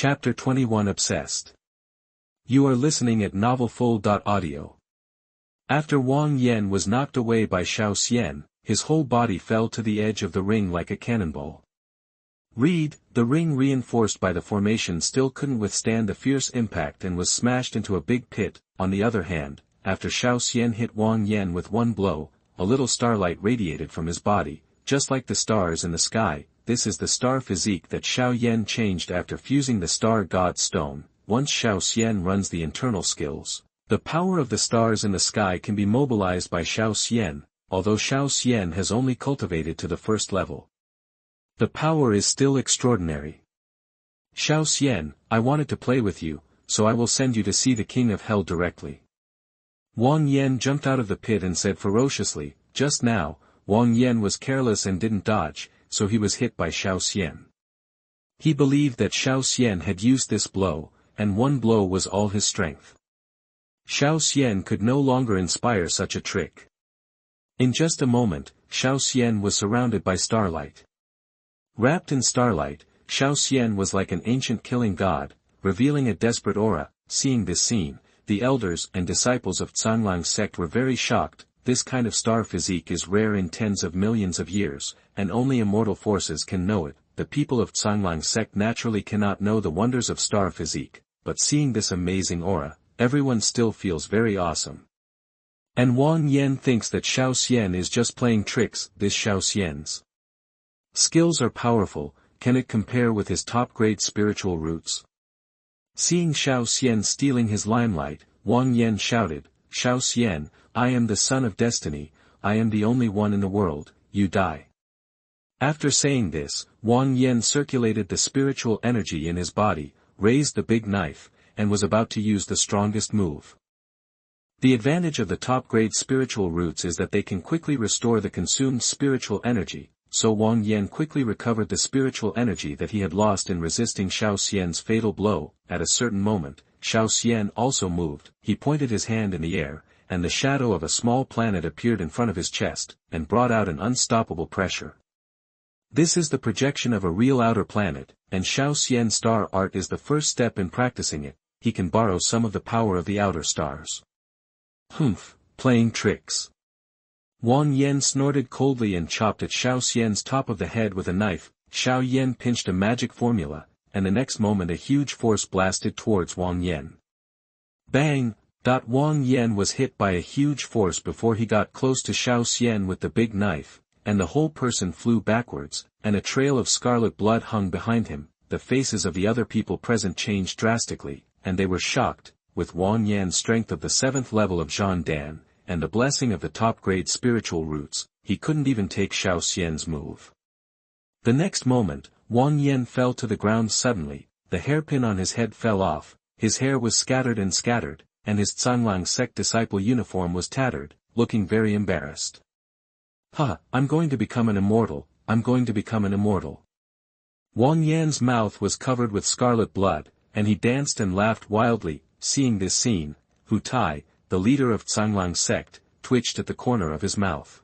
Chapter 21 Obsessed. You are listening at novelfull.audio. After Wang Yan was knocked away by Xiao Xian, his whole body fell to the edge of the ring like a cannonball. The ring reinforced by the formation still couldn't withstand the fierce impact and was smashed into a big pit. On the other hand, after Xiao Xian hit Wang Yan with one blow, a little starlight radiated from his body, just like the stars in the sky. This is the star physique that Xiao Yan changed after fusing the star god stone. Once Xiao Xian runs the internal skills, the power of the stars in the sky can be mobilized by Xiao Xian, although Xiao Xian has only cultivated to the first level. The power is still extraordinary. Xiao Xian, I wanted to play with you, so I will send you to see the king of hell directly. Wang Yan jumped out of the pit and said ferociously. Just now, Wang Yan was careless and didn't dodge, so he was hit by Xiao Xian. He believed that Xiao Xian had used this blow, and one blow was all his strength. Xiao Xian could no longer inspire such a trick. In just a moment, Xiao Xian was surrounded by starlight. Wrapped in starlight, Xiao Xian was like an ancient killing god, revealing a desperate aura. Seeing this scene, the elders and disciples of Xuanhuan sect were very shocked. This kind of star physique is rare in tens of millions of years, and only immortal forces can know it. The people of Xuanhuan sect naturally cannot know the wonders of star physique, but seeing this amazing aura, everyone still feels very awesome. And Wang Yan thinks that Xiao Xian is just playing tricks. This Xiao Xian's skills are powerful. Can it compare with his top-grade spiritual roots? Seeing Xiao Xian stealing his limelight, Wang Yan shouted, Xiao Xian, I am the son of destiny, I am the only one in the world, you die. After saying this, Wang Yan circulated the spiritual energy in his body, raised the big knife, and was about to use the strongest move. The advantage of the top-grade spiritual roots is that they can quickly restore the consumed spiritual energy, so Wang Yan quickly recovered the spiritual energy that he had lost in resisting Xiao Xian's fatal blow. At a certain moment, Xiao Xian also moved. He pointed his hand in the air, and the shadow of a small planet appeared in front of his chest, and brought out an unstoppable pressure. This is the projection of a real outer planet, and Xiao Xian's star art is the first step in practicing it. He can borrow some of the power of the outer stars. Playing tricks. Wang Yan snorted coldly and chopped at Xiao Xian's top of the head with a knife. Xiao Yan pinched a magic formula, and the next moment a huge force blasted towards Wang Yan. Bang! Wang Yan was hit by a huge force before he got close to Xiao Xian with the big knife, and the whole person flew backwards, and a trail of scarlet blood hung behind him. The faces of the other people present changed drastically, and they were shocked. With Wang Yan's strength of the 7th level of Zhang Dan, and the blessing of the top-grade spiritual roots, he couldn't even take Xiao Xian's move. The next moment, Wang Yan fell to the ground suddenly. The hairpin on his head fell off, his hair was scattered, and his Xuanhuan sect disciple uniform was tattered, looking very embarrassed. I'm going to become an immortal, I'm going to become an immortal. Wang Yan's mouth was covered with scarlet blood, and he danced and laughed wildly. Seeing this scene, Hu Tai, the leader of Xuanhuan sect, twitched at the corner of his mouth.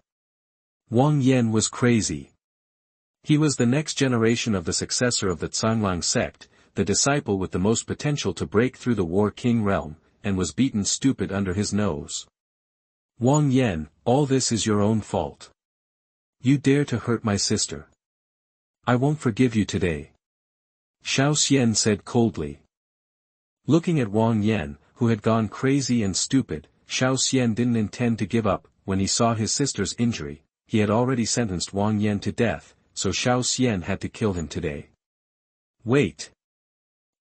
Wang Yan was crazy. He was the next generation of the successor of the Xuanhuan sect, the disciple with the most potential to break through the War King realm, and was beaten stupid under his nose. Wang Yan, all this is your own fault. You dare to hurt my sister. I won't forgive you today. Xiao Xian said coldly. Looking at Wang Yan, who had gone crazy and stupid, Xiao Xian didn't intend to give up. When he saw his sister's injury, he had already sentenced Wang Yan to death, so Xiao Xian had to kill him today. Wait!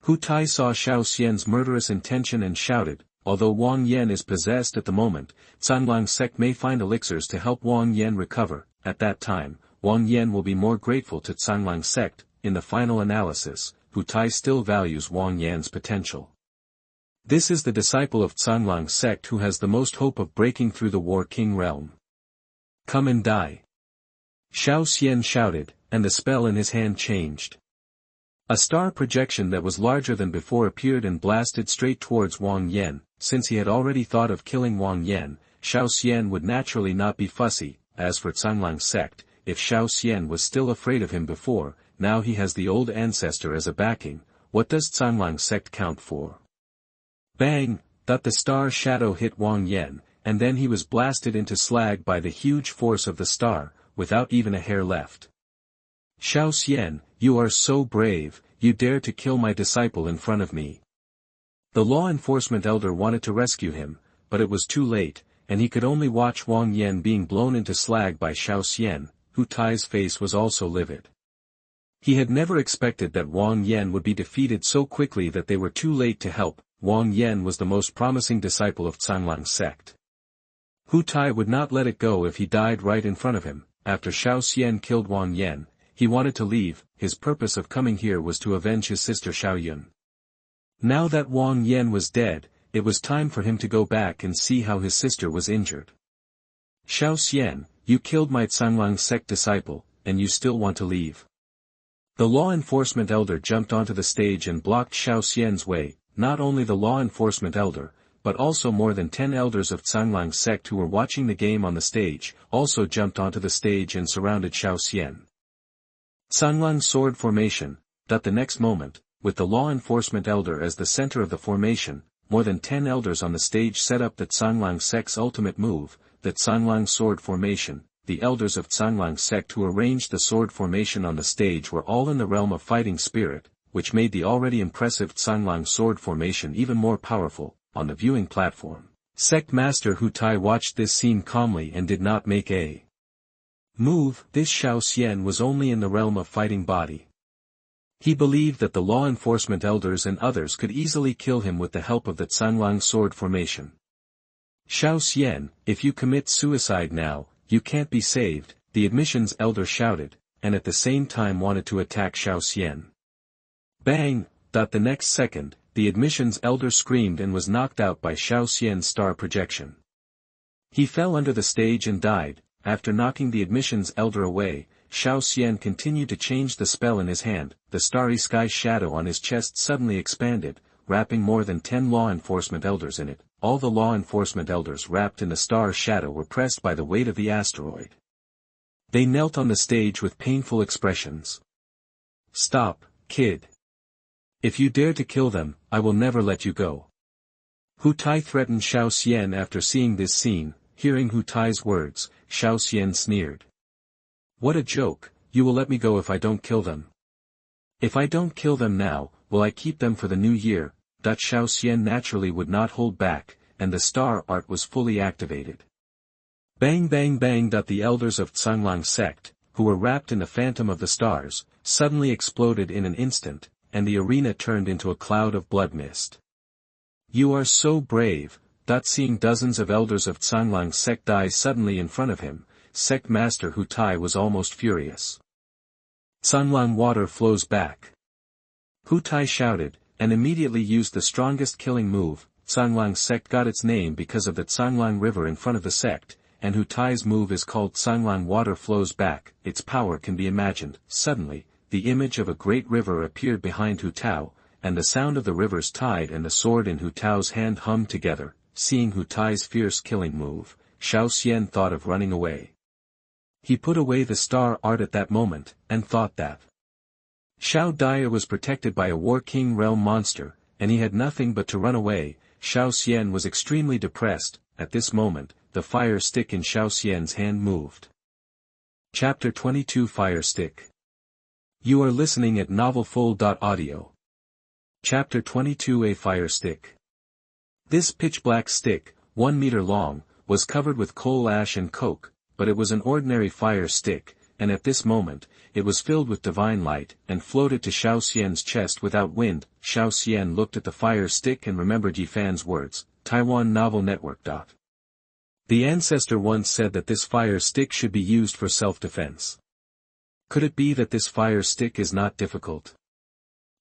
Hu Tai saw Xiao Xian's murderous intention and shouted, although Wang Yan is possessed at the moment, Xuanhuan sect may find elixirs to help Wang Yan recover. At that time, Wang Yan will be more grateful to Xuanhuan sect. In the final analysis, Hu Tai still values Wang Yan's potential. This is the disciple of Xuanhuan sect who has the most hope of breaking through the War King realm. Come and die. Xiao Xian shouted, and the spell in his hand changed. A star projection that was larger than before appeared and blasted straight towards Wang Yan. Since he had already thought of killing Wang Yan, Xiao Xian would naturally not be fussy. As for Xuanhuan sect, if Xiao Xian was still afraid of him before, now he has the old ancestor as a backing. what does Xuanhuan sect count for? Bang! The star shadow hit Wang Yan, and then he was blasted into slag by the huge force of the star, without even a hair left. Xian, you are so brave, you dare to kill my disciple in front of me. The law enforcement elder wanted to rescue him, but it was too late, and he could only watch Wang Yan being blown into slag by Xian, Hu Tai's face was also livid. He had never expected that Wang Yan would be defeated so quickly that they were too late to help. Wang Yan was the most promising disciple of Xuanhuan sect. Hu Tai would not let it go if he died right in front of him. After Xian killed Wang Yan, he wanted to leave. His purpose of coming here was to avenge his sister Xuanhuan. Now that Wang Yan was dead, it was time for him to go back and see how his sister was injured. Xian, you killed my Xuanhuan sect disciple, and you still want to leave. The law enforcement elder jumped onto the stage and blocked Xian's way. Not only the law enforcement elder, but also more than 10 elders of Xuanhuan sect who were watching the game on the stage, also jumped onto the stage and surrounded Xian. Xuanhuan sword formation. The next moment, with the law enforcement elder as the center of the formation, more than 10 elders on the stage set up the Xuanhuan sect's ultimate move, the Xuanhuan sword formation. The elders of Xuanhuan sect who arranged the sword formation on the stage were all in the realm of fighting spirit, which made the already impressive Xuanhuan sword formation even more powerful. On the viewing platform, Sect Master Hu Tai watched this scene calmly and did not make a move. This Xian was only in the realm of fighting body. He believed that the law enforcement elders and others could easily kill him with the help of the Xuanhuan sword formation. Xian, if you commit suicide now, you can't be saved, the admissions elder shouted, and at the same time wanted to attack Xian. Bang! The next second, the admissions elder screamed and was knocked out by Xian's star projection. He fell under the stage and died. After knocking the admissions elder away, Xian continued to change the spell in his hand. The starry sky shadow on his chest suddenly expanded, wrapping more than 10 law enforcement elders in it. All the law enforcement elders wrapped in the star shadow were pressed by the weight of the asteroid. They knelt on the stage with painful expressions. Stop, kid. If you dare to kill them, I will never let you go. Hu Tai threatened Xian after seeing this scene. Hearing Hu Tai's words, Xian sneered. What a joke, you will let me go if I don't kill them. If I don't kill them now, will I keep them for the new year? Xian naturally would not hold back, and the star art was fully activated. Bang bang bang. The elders of Xuanhuan sect, who were wrapped in the phantom of the stars, suddenly exploded in an instant, and the arena turned into a cloud of blood mist. You are so brave. Seeing dozens of elders of Xuanhuan sect die suddenly in front of him, Sect Master Hu Tai was almost furious. Xuanhuan water flows back. Hu Tai shouted, and immediately used the strongest killing move. Xuanhuan sect got its name because of the Xuanhuan river in front of the sect, and Hu Tai's move is called Xuanhuan water flows back. Its power can be imagined. Suddenly, the image of a great river appeared behind Hu Tao, and the sound of the river's tide and the sword in Hu Tao's hand hummed together. Seeing Hu Tai's fierce killing move, Xian thought of running away. He put away the star art at that moment, and thought that Xiao Dai was protected by a War King realm monster, and he had nothing but to run away. Xian was extremely depressed. At this moment, the fire stick in Xian's hand moved. Chapter 22 Fire Stick. You are listening at novelfull.audio. Chapter 22 A Fire Stick. This pitch-black stick, 1 meter long, was covered with coal ash and coke, but it was an ordinary fire stick, and at this moment, it was filled with divine light, and floated to Xian's chest without wind. Xian looked at the fire stick and remembered Yifan's words, Taiwan Novel Network. The Ancestor once said that this fire stick should be used for self-defense. Could it be that this fire stick is not difficult?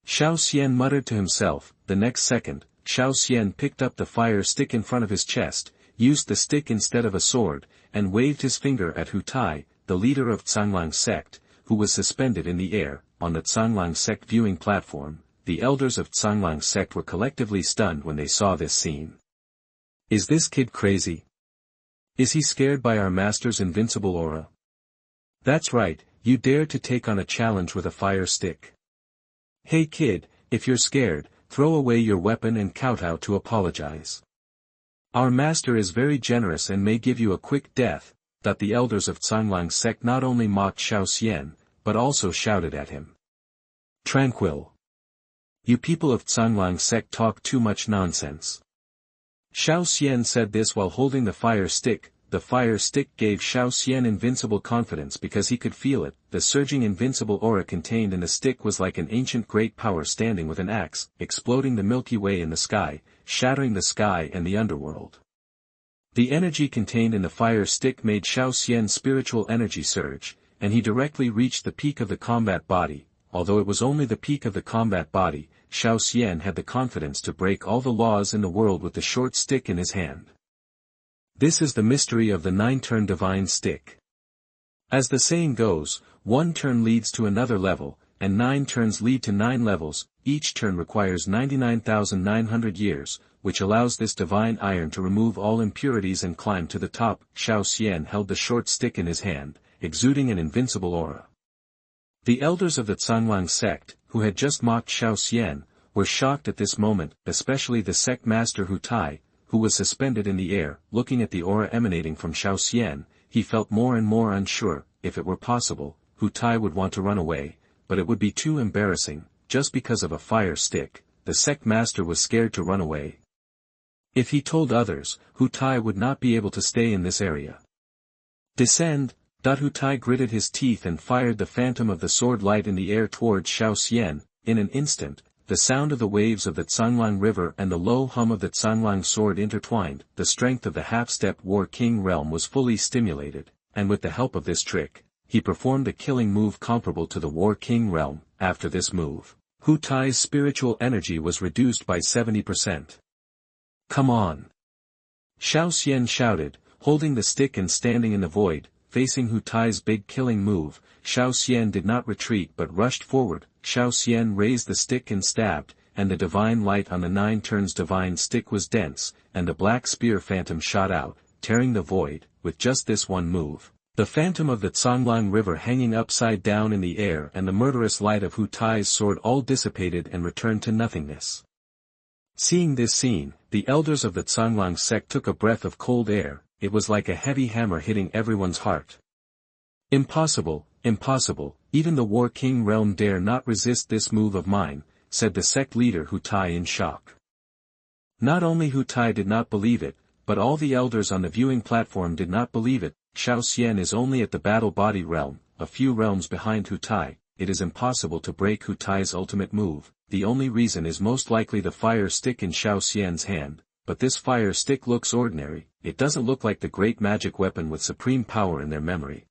Xian muttered to himself. The next second, Xian picked up the fire stick in front of his chest, used the stick instead of a sword, and waved his finger at Hu Tai, the leader of Xuanhuan sect, who was suspended in the air. On the Xuanhuan sect viewing platform, the elders of Xuanhuan sect were collectively stunned when they saw this scene. Is this kid crazy? Is he scared by our master's invincible aura? That's right, you dare to take on a challenge with a fire stick. Hey kid, If you're scared, throw away your weapon and kowtow to apologize. Our master is very generous and may give you a quick death. That the elders of Xuanhuan sect not only mocked Xiaoxian, but also shouted at him. Tranquil. You people of Xuanhuan sect talk too much nonsense. Xiaoxian said this while holding the fire stick. The fire stick gave Xiaoxian invincible confidence because he could feel it. The surging invincible aura contained in the stick was like an ancient great power standing with an axe, exploding the Milky Way in the sky, shattering the sky and the underworld. The energy contained in the fire stick made Xiaoxian's spiritual energy surge, and he directly reached the peak of the combat body. Although it was only the peak of the combat body, Xiaoxian had the confidence to break all the laws in the world with the short stick in his hand. This is the mystery of the 9-turn divine stick. As the saying goes, one turn leads to another level, and 9 turns lead to 9 levels. Each turn requires 99,900 years, which allows this divine iron to remove all impurities and climb to the top. Xiaoxian held the short stick in his hand, exuding an invincible aura. The elders of the Xuanhuan sect, who had just mocked Xiaoxian, were shocked at this moment, especially the sect master Hu Tai, who was suspended in the air. Looking at the aura emanating from Xiaoxian, he felt more and more unsure. If it were possible, Hu Tai would want to run away, but it would be too embarrassing. Just because of a fire stick, the sect master was scared to run away. If he told others, Hu Tai would not be able to stay in this area. Descend. Hu Tai gritted his teeth and fired the phantom of the sword light in the air towards Xiaoxian. In an instant, the sound of the waves of the Xuanhuan River and the low hum of the Xuanhuan sword intertwined. The strength of the half-step War King realm was fully stimulated, and with the help of this trick, he performed a killing move comparable to the War King realm. After this move, Hu Tai's spiritual energy was reduced by 70%. Come on! Xiaoxian shouted, holding the stick and standing in the void, facing Hu Tai's big killing move. Xiaoxian did not retreat but rushed forward. Xiaoxian raised the stick and stabbed, and the divine light on the 9 turns divine stick was dense, and the black spear phantom shot out, tearing the void. With just this one move, the phantom of the Xuanhuan River hanging upside down in the air and the murderous light of Hu Tai's sword all dissipated and returned to nothingness. Seeing this scene, the elders of the Xuanhuan sect took a breath of cold air. It was like a heavy hammer hitting everyone's heart. Impossible, impossible, even the War King realm dare not resist this move of mine, said the sect leader Hu Tai in shock. Not only Hu Tai did not believe it, but all the elders on the viewing platform did not believe it. Xiaoxian is only at the battle body realm, a few realms behind Hu Tai. It is impossible to break Hu Tai's ultimate move. The only reason is most likely the fire stick in Xiaoxian's hand, but this fire stick looks ordinary. It doesn't look like the great magic weapon with supreme power in their memory.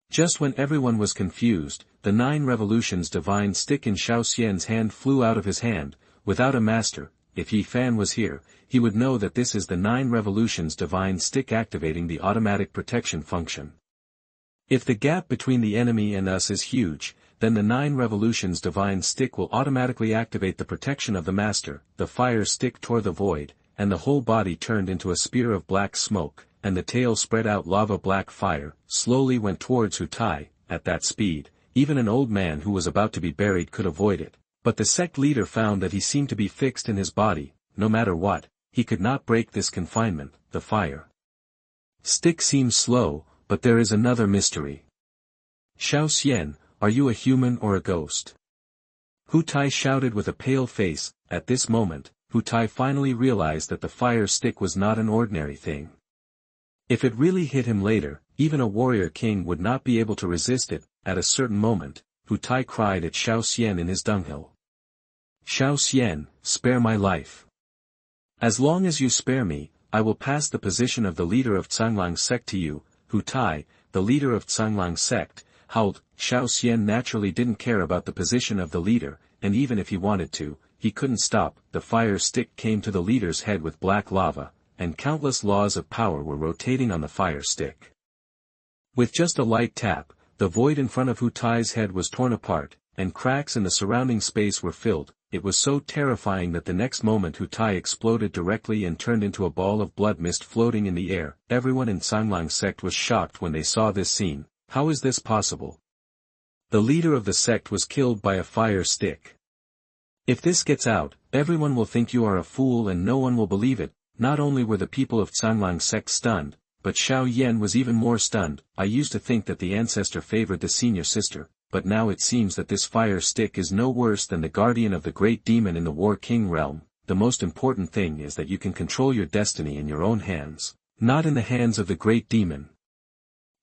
Just when everyone was confused, the 9 revolutions divine stick in Xiaoxian's hand flew out of his hand. Without a master, if Yi Fan was here, he would know that this is the 9 revolutions divine stick activating the automatic protection function. If the gap between the enemy and us is huge, then the 9 revolutions divine stick will automatically activate the protection of the master. The fire stick tore the void, and the whole body turned into a spear of black smoke, and the tail spread out lava black fire, slowly went towards Hu Tai. At that speed, even an old man who was about to be buried could avoid it, but the sect leader found that he seemed to be fixed in his body. No matter what, he could not break this confinement. The fire stick seems slow, but there is another mystery. Xiaoxian, are you a human or a ghost? Hu Tai shouted with a pale face. At this moment, Hu Tai finally realized that the fire stick was not an ordinary thing. If it really hit him later, even a warrior king would not be able to resist it. At a certain moment, Hu Tai cried at Xiaoxian in his dunghill. Xiaoxian, spare my life. As long as you spare me, I will pass the position of the leader of Xuanhuan sect to you. Hu Tai, the leader of Xuanhuan sect, howled. Xiaoxian naturally didn't care about the position of the leader, and even if he wanted to, he couldn't stop. The fire stick came to the leader's head with black lava, and countless laws of power were rotating on the fire stick. With just a light tap, the void in front of Hu Tai's head was torn apart, and cracks in the surrounding space were filled. It was so terrifying that the next moment Hu Tai exploded directly and turned into a ball of blood mist floating in the air. Everyone in Xuanhuan sect was shocked when they saw this scene. How is this possible? The leader of the sect was killed by a fire stick. If this gets out, everyone will think you are a fool and no one will believe it. Not only were the people of Xuanhuan sect stunned, but Xiao Yan was even more stunned. I used to think that the ancestor favored the senior sister, but now it seems that this fire stick is no worse than the guardian of the great demon in the War King realm. The most important thing is that you can control your destiny in your own hands, not in the hands of the great demon.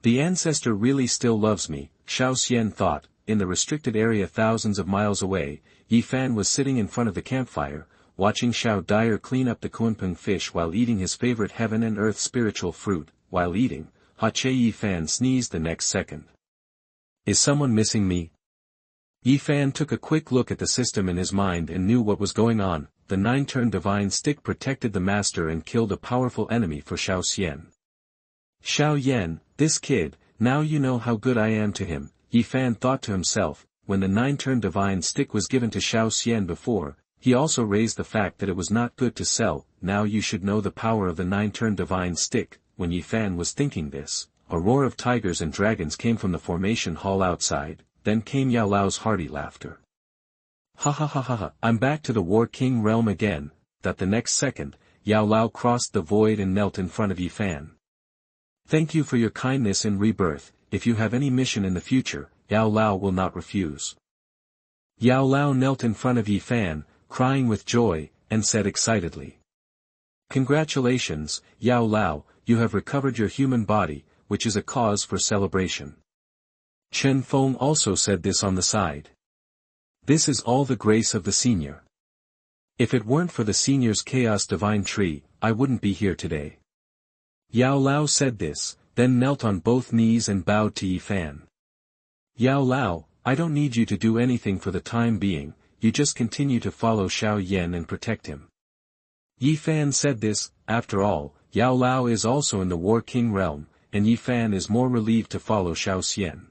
The ancestor really still loves me, Xiao Xian thought. In the restricted area thousands of miles away, Yi Fan was sitting in front of the campfire, watching Xiao Dyer clean up the kunpeng fish while eating his favorite heaven and earth spiritual fruit. While eating, Yi Fan sneezed the next second. Is someone missing me? Yi Fan took a quick look at the system in his mind and knew what was going on. The 9-turn divine stick protected the master and killed a powerful enemy for Xiao Xian. Xiao Yan, this kid, now you know how good I am to him, Yi Fan thought to himself. When the 9-turn divine stick was given to Xiao Xian before, he also raised the fact that it was not good to sell. Now you should know the power of the 9-turn divine stick. When Yi Fan was thinking this, a roar of tigers and dragons came from the formation hall outside, then came Yao Lao's hearty laughter. Ha ha ha ha ha, I'm back to the War King realm again. That the next second, Yao Lao crossed the void and knelt in front of Yi Fan. Thank you for your kindness in rebirth. If you have any mission in the future, Yao Lao will not refuse. Yao Lao knelt in front of Yi Fan, crying with joy, and said excitedly. Congratulations, Yao Lao, you have recovered your human body, which is a cause for celebration. Chen Feng also said this on the side. This is all the grace of the senior. If it weren't for the senior's chaos divine tree, I wouldn't be here today. Yao Lao said this, then knelt on both knees and bowed to Yi Fan. Yao Lao, I don't need you to do anything for the time being, you just continue to follow Xiao Yan and protect him. Yi Fan said this. After all, Yao Lao is also in the War King realm, and Yi Fan is more relieved to follow Xiao Xian.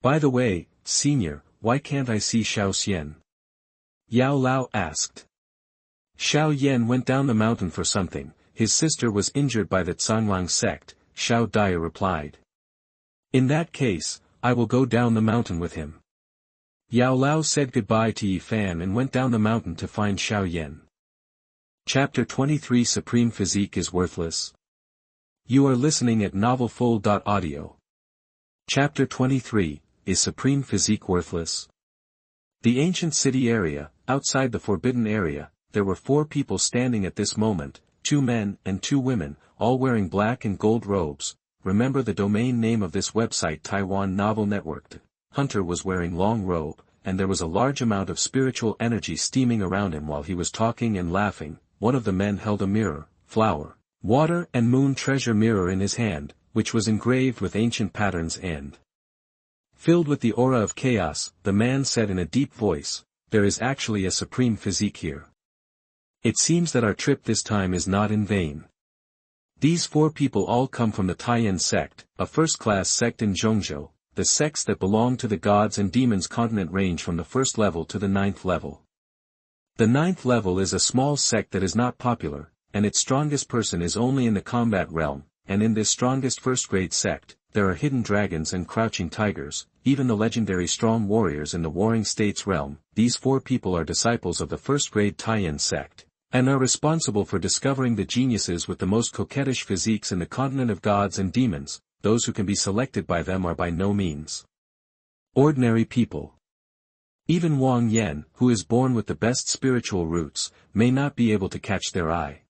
By the way, senior, why can't I see Xiao Xian? Yao Lao asked. Xiao Yan went down the mountain for something. His sister was injured by the Xuanhuan sect, Xiao Dyer replied. In that case, I will go down the mountain with him. Yao Lao said goodbye to Yi Fan and went down the mountain to find Xiao Yan. Chapter 23 Supreme Physique is Worthless. You are listening at novelfull.audio. Chapter 23, Is Supreme Physique Worthless? The ancient city area, outside the forbidden area, there were 4 people standing at this moment, 2 men and 2 women, all wearing black and gold robes. Remember the domain name of this website Taiwan Novel Network. Hunter was wearing long robe, and there was a large amount of spiritual energy steaming around him while he was talking and laughing. One of the men held a mirror, flower, water and moon treasure mirror in his hand, which was engraved with ancient patterns and filled with the aura of chaos. The man said in a deep voice, there is actually a supreme physique here. It seems that our trip this time is not in vain. These 4 people all come from the Taiyan sect, a first-class sect in Zhongzhou. The sects that belong to the gods and demons continent range from the 1st level to the 9th level. The 9th level is a small sect that is not popular, and its strongest person is only in the combat realm, and in this strongest first-grade sect, there are hidden dragons and crouching tigers, even the legendary strong warriors in the Warring States realm. These 4 people are disciples of the first-grade Taiyan sect, and are responsible for discovering the geniuses with the most coquettish physiques in the continent of gods and demons. Those who can be selected by them are by no means ordinary people. Even Wang Yan, who is born with the best spiritual roots, may not be able to catch their eye.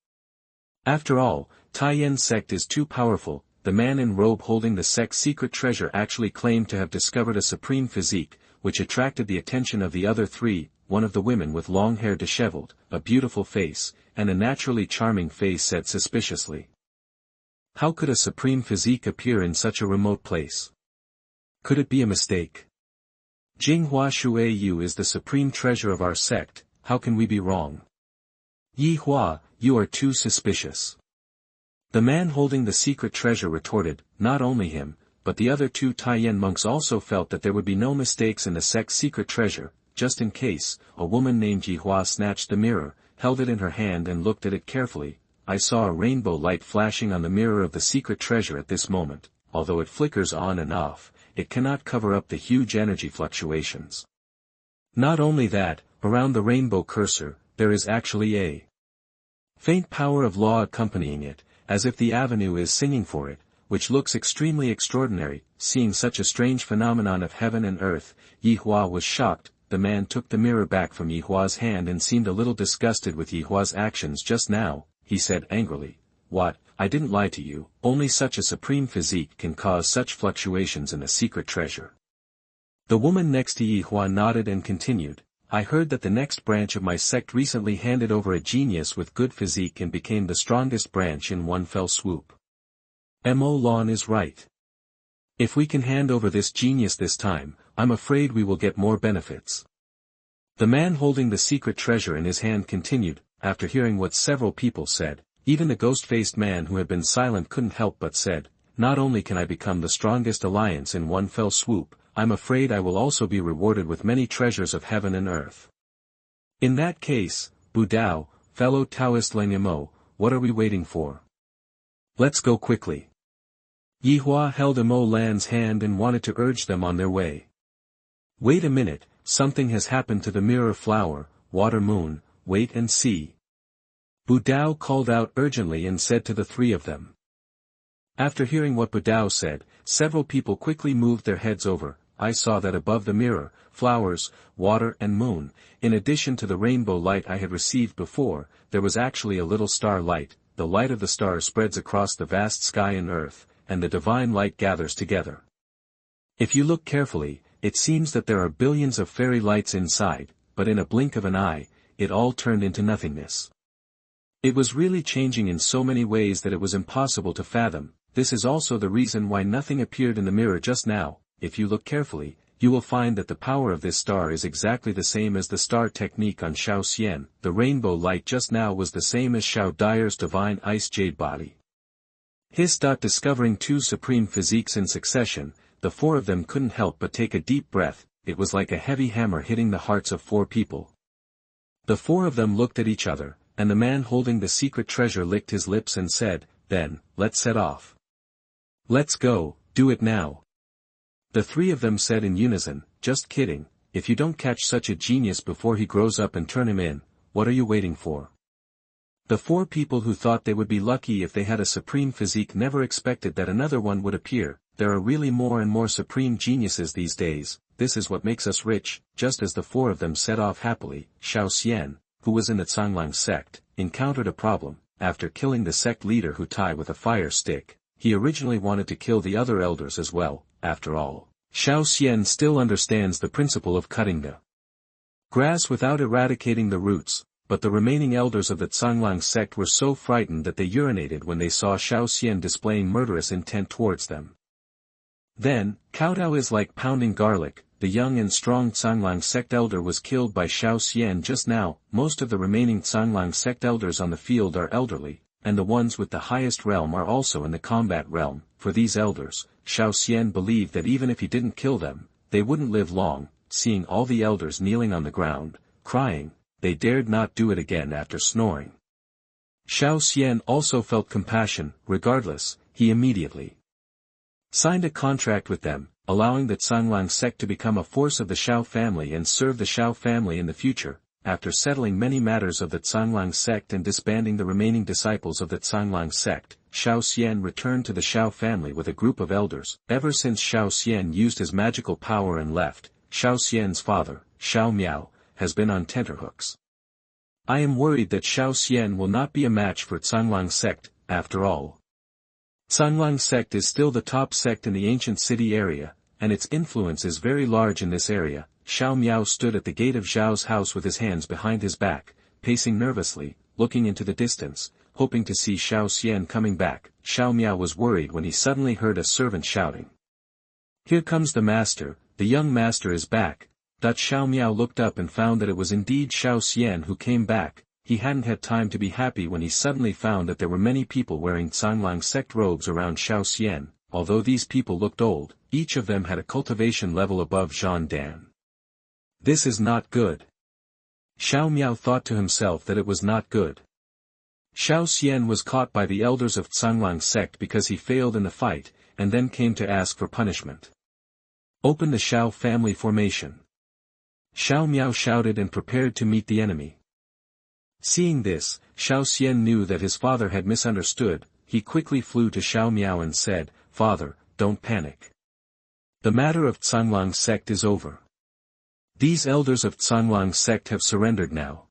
After all, Taiyan sect is too powerful. The man in robe holding the sect's secret treasure actually claimed to have discovered a supreme physique, which attracted the attention of the other 3, one of the women with long hair disheveled, a beautiful face, and a naturally charming face said suspiciously. How could a supreme physique appear in such a remote place? Could it be a mistake? Jinghua Shuiyu is the supreme treasure of our sect, how can we be wrong? Yi Hua, you are too suspicious. The man holding the secret treasure retorted. Not only him, but the other 2 Taiyan monks also felt that there would be no mistakes in the sect's secret treasure. Just in case, a woman named Yi Hua snatched the mirror, held it in her hand and looked at it carefully. I saw a rainbow light flashing on the mirror of the secret treasure at this moment. Although it flickers on and off, it cannot cover up the huge energy fluctuations. Not only that, around the rainbow cursor, there is actually a faint power of law accompanying it, as if the avenue is singing for it, which looks extremely extraordinary. Seeing such a strange phenomenon of heaven and earth, Yihua was shocked. The man took the mirror back from Yihua's hand and seemed a little disgusted with Yihua's actions just now. He said angrily, "What, I didn't lie to you, only such a supreme physique can cause such fluctuations in the secret treasure." The woman next to Yihua nodded and continued, "I heard that the next branch of my sect recently handed over a genius with good physique and became the strongest branch in one fell swoop. Mo Lan is right. If we can hand over this genius this time, I'm afraid we will get more benefits." The man holding the secret treasure in his hand continued, after hearing what several people said. Even the ghost-faced man who had been silent couldn't help but said, "Not only can I become the strongest alliance in one fell swoop, I'm afraid I will also be rewarded with many treasures of heaven and earth." "In that case, Budao, fellow Taoist Liang, what are we waiting for? Let's go quickly." Yihua held Mo Lan's hand and wanted to urge them on their way. "Wait a minute, something has happened to the mirror flower, water moon, wait and see." Budao called out urgently and said to the three of them. After hearing what Budao said, several people quickly moved their heads over. I saw that above the mirror, flowers, water and moon, in addition to the rainbow light I had received before, there was actually a little star light. The light of the star spreads across the vast sky and earth, and the divine light gathers together. If you look carefully, it seems that there are billions of fairy lights inside, but in a blink of an eye, it all turned into nothingness. It was really changing in so many ways that it was impossible to fathom. This is also the reason why nothing appeared in the mirror just now. If you look carefully, you will find that the power of this star is exactly the same as the star technique on Xiao Xian. The rainbow light just now was the same as Xiao Dyer's divine ice jade body. Discovering two supreme physiques in succession, the four of them couldn't help but take a deep breath. It was like a heavy hammer hitting the hearts of four people. The four of them looked at each other, and the man holding the secret treasure licked his lips and said, "Then, let's set off." "Let's go, do it now." The three of them said in unison, "Just kidding, if you don't catch such a genius before he grows up and turn him in, what are you waiting for?" The four people who thought they would be lucky if they had a supreme physique never expected that another one would appear. There are really more and more supreme geniuses these days. This is what makes us rich. Just as the four of them set off happily, Xiao Xian, who was in the Zong sect, encountered a problem. After killing the sect leader Hu Tai with a fire stick, he originally wanted to kill the other elders as well. After all, Xiao Xian still understands the principle of cutting the grass without eradicating the roots, but the remaining elders of the Zong sect were so frightened that they urinated when they saw Xiao Xian displaying murderous intent towards them. Then, kowtow is like pounding garlic. The young and strong Zong sect elder was killed by Xiao Xian just now. Most of the remaining Zong sect elders on the field are elderly, and the ones with the highest realm are also in the combat realm. For these elders, Xiao Xian believed that even if he didn't kill them, they wouldn't live long. Seeing all the elders kneeling on the ground, crying, they dared not do it again after snoring. Xiao Xian also felt compassion. Regardless, he immediately signed a contract with them, allowing the Zong sect to become a force of the Xiao family and serve the Xiao family in the future. After settling many matters of the Zong sect and disbanding the remaining disciples of the Zong sect, Xiao Xian returned to the Xiao family with a group of elders. Ever since Xiao Xian used his magical power and left, Xiao Xian's father, Xiao Miao, has been on tenterhooks. I am worried that Xiao Xian will not be a match for Zong sect. After all, Zong sect is still the top sect in the ancient city area, and its influence is very large in this area. Xiao Miao stood at the gate of Zhao's house with his hands behind his back, pacing nervously, looking into the distance, hoping to see Xiao Xian coming back. Xiao Miao was worried when he suddenly heard a servant shouting, "Here comes the master, the young master is back." Xiao Miao looked up and found that it was indeed Xiao Xian who came back. He hadn't had time to be happy when he suddenly found that there were many people wearing Zong sect robes around Xiao Xian. Although these people looked old, each of them had a cultivation level above Zhang Dan. This is not good. Xiao Miao thought to himself that it was not good. Xiao Xian was caught by the elders of Zong sect because he failed in the fight, and then came to ask for punishment. Open the Xiao family formation. Xiao Miao shouted and prepared to meet the enemy. Seeing this, Xiao knew that his father had misunderstood. He quickly flew to Xiao Miao and said, "Father, don't panic. The matter of Xuanhuan sect is over. These elders of Xuanhuan sect have surrendered now."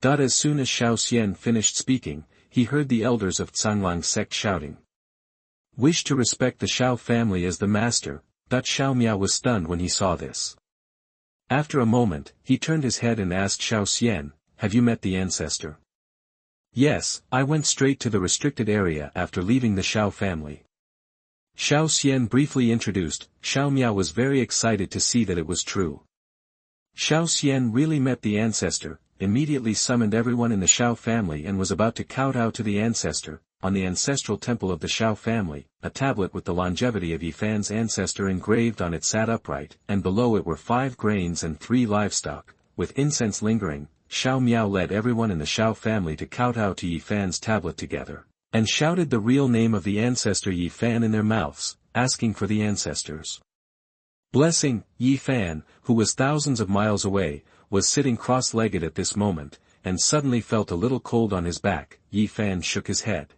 As soon as Xiao finished speaking, he heard the elders of Xuanhuan sect shouting. "Wish to respect the Xiao family as the master." Xiao Miao was stunned when he saw this. After a moment, he turned his head and asked Xiao, "Have you met the ancestor?" "Yes, I went straight to the restricted area after leaving the Xiao family." Xiao briefly introduced. Xiao Miao was very excited to see that it was true. Xiao really met the ancestor, immediately summoned everyone in the Xiao family and was about to kowtow to the ancestor. On the ancestral temple of the Xiao family, a tablet with the longevity of Yifan's ancestor engraved on it sat upright, and below it were 5 grains and 3 livestock. With incense lingering, Xiao Miao led everyone in the Xiao family to kowtow to Yifan's tablet together, and shouted the real name of the ancestor Yifan in their mouths, asking for the ancestor's blessing. Yifan, who was thousands of miles away, was sitting cross-legged at this moment, and suddenly felt a little cold on his back. Yifan shook his head.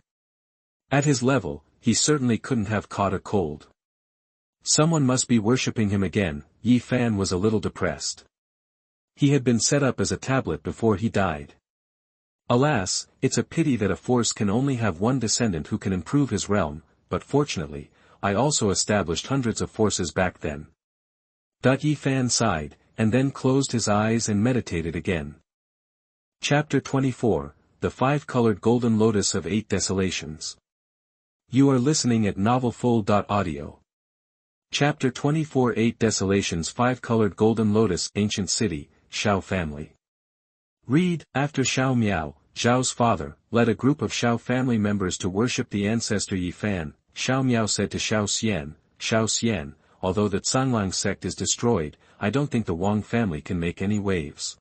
At his level, he certainly couldn't have caught a cold. Someone must be worshipping him again. Yifan was a little depressed. He had been set up as a tablet before he died. Alas, it's a pity that a force can only have one descendant who can improve his realm, but fortunately, I also established hundreds of forces back then. Yifan sighed, and then closed his eyes and meditated again. Chapter 24, The 5-Colored Golden Lotus of 8 Desolations. You are listening at novelfull.audio. Chapter 24 8 Desolations 5-Colored Golden Lotus Ancient City, Xiao Family. Read, after Xiao Miao, Zhao's father, led a group of Xiao family members to worship the ancestor Yifan. Xiao Miao said to Xiao, although the Xuanhuan sect is destroyed, I don't think the Wang family can make any waves.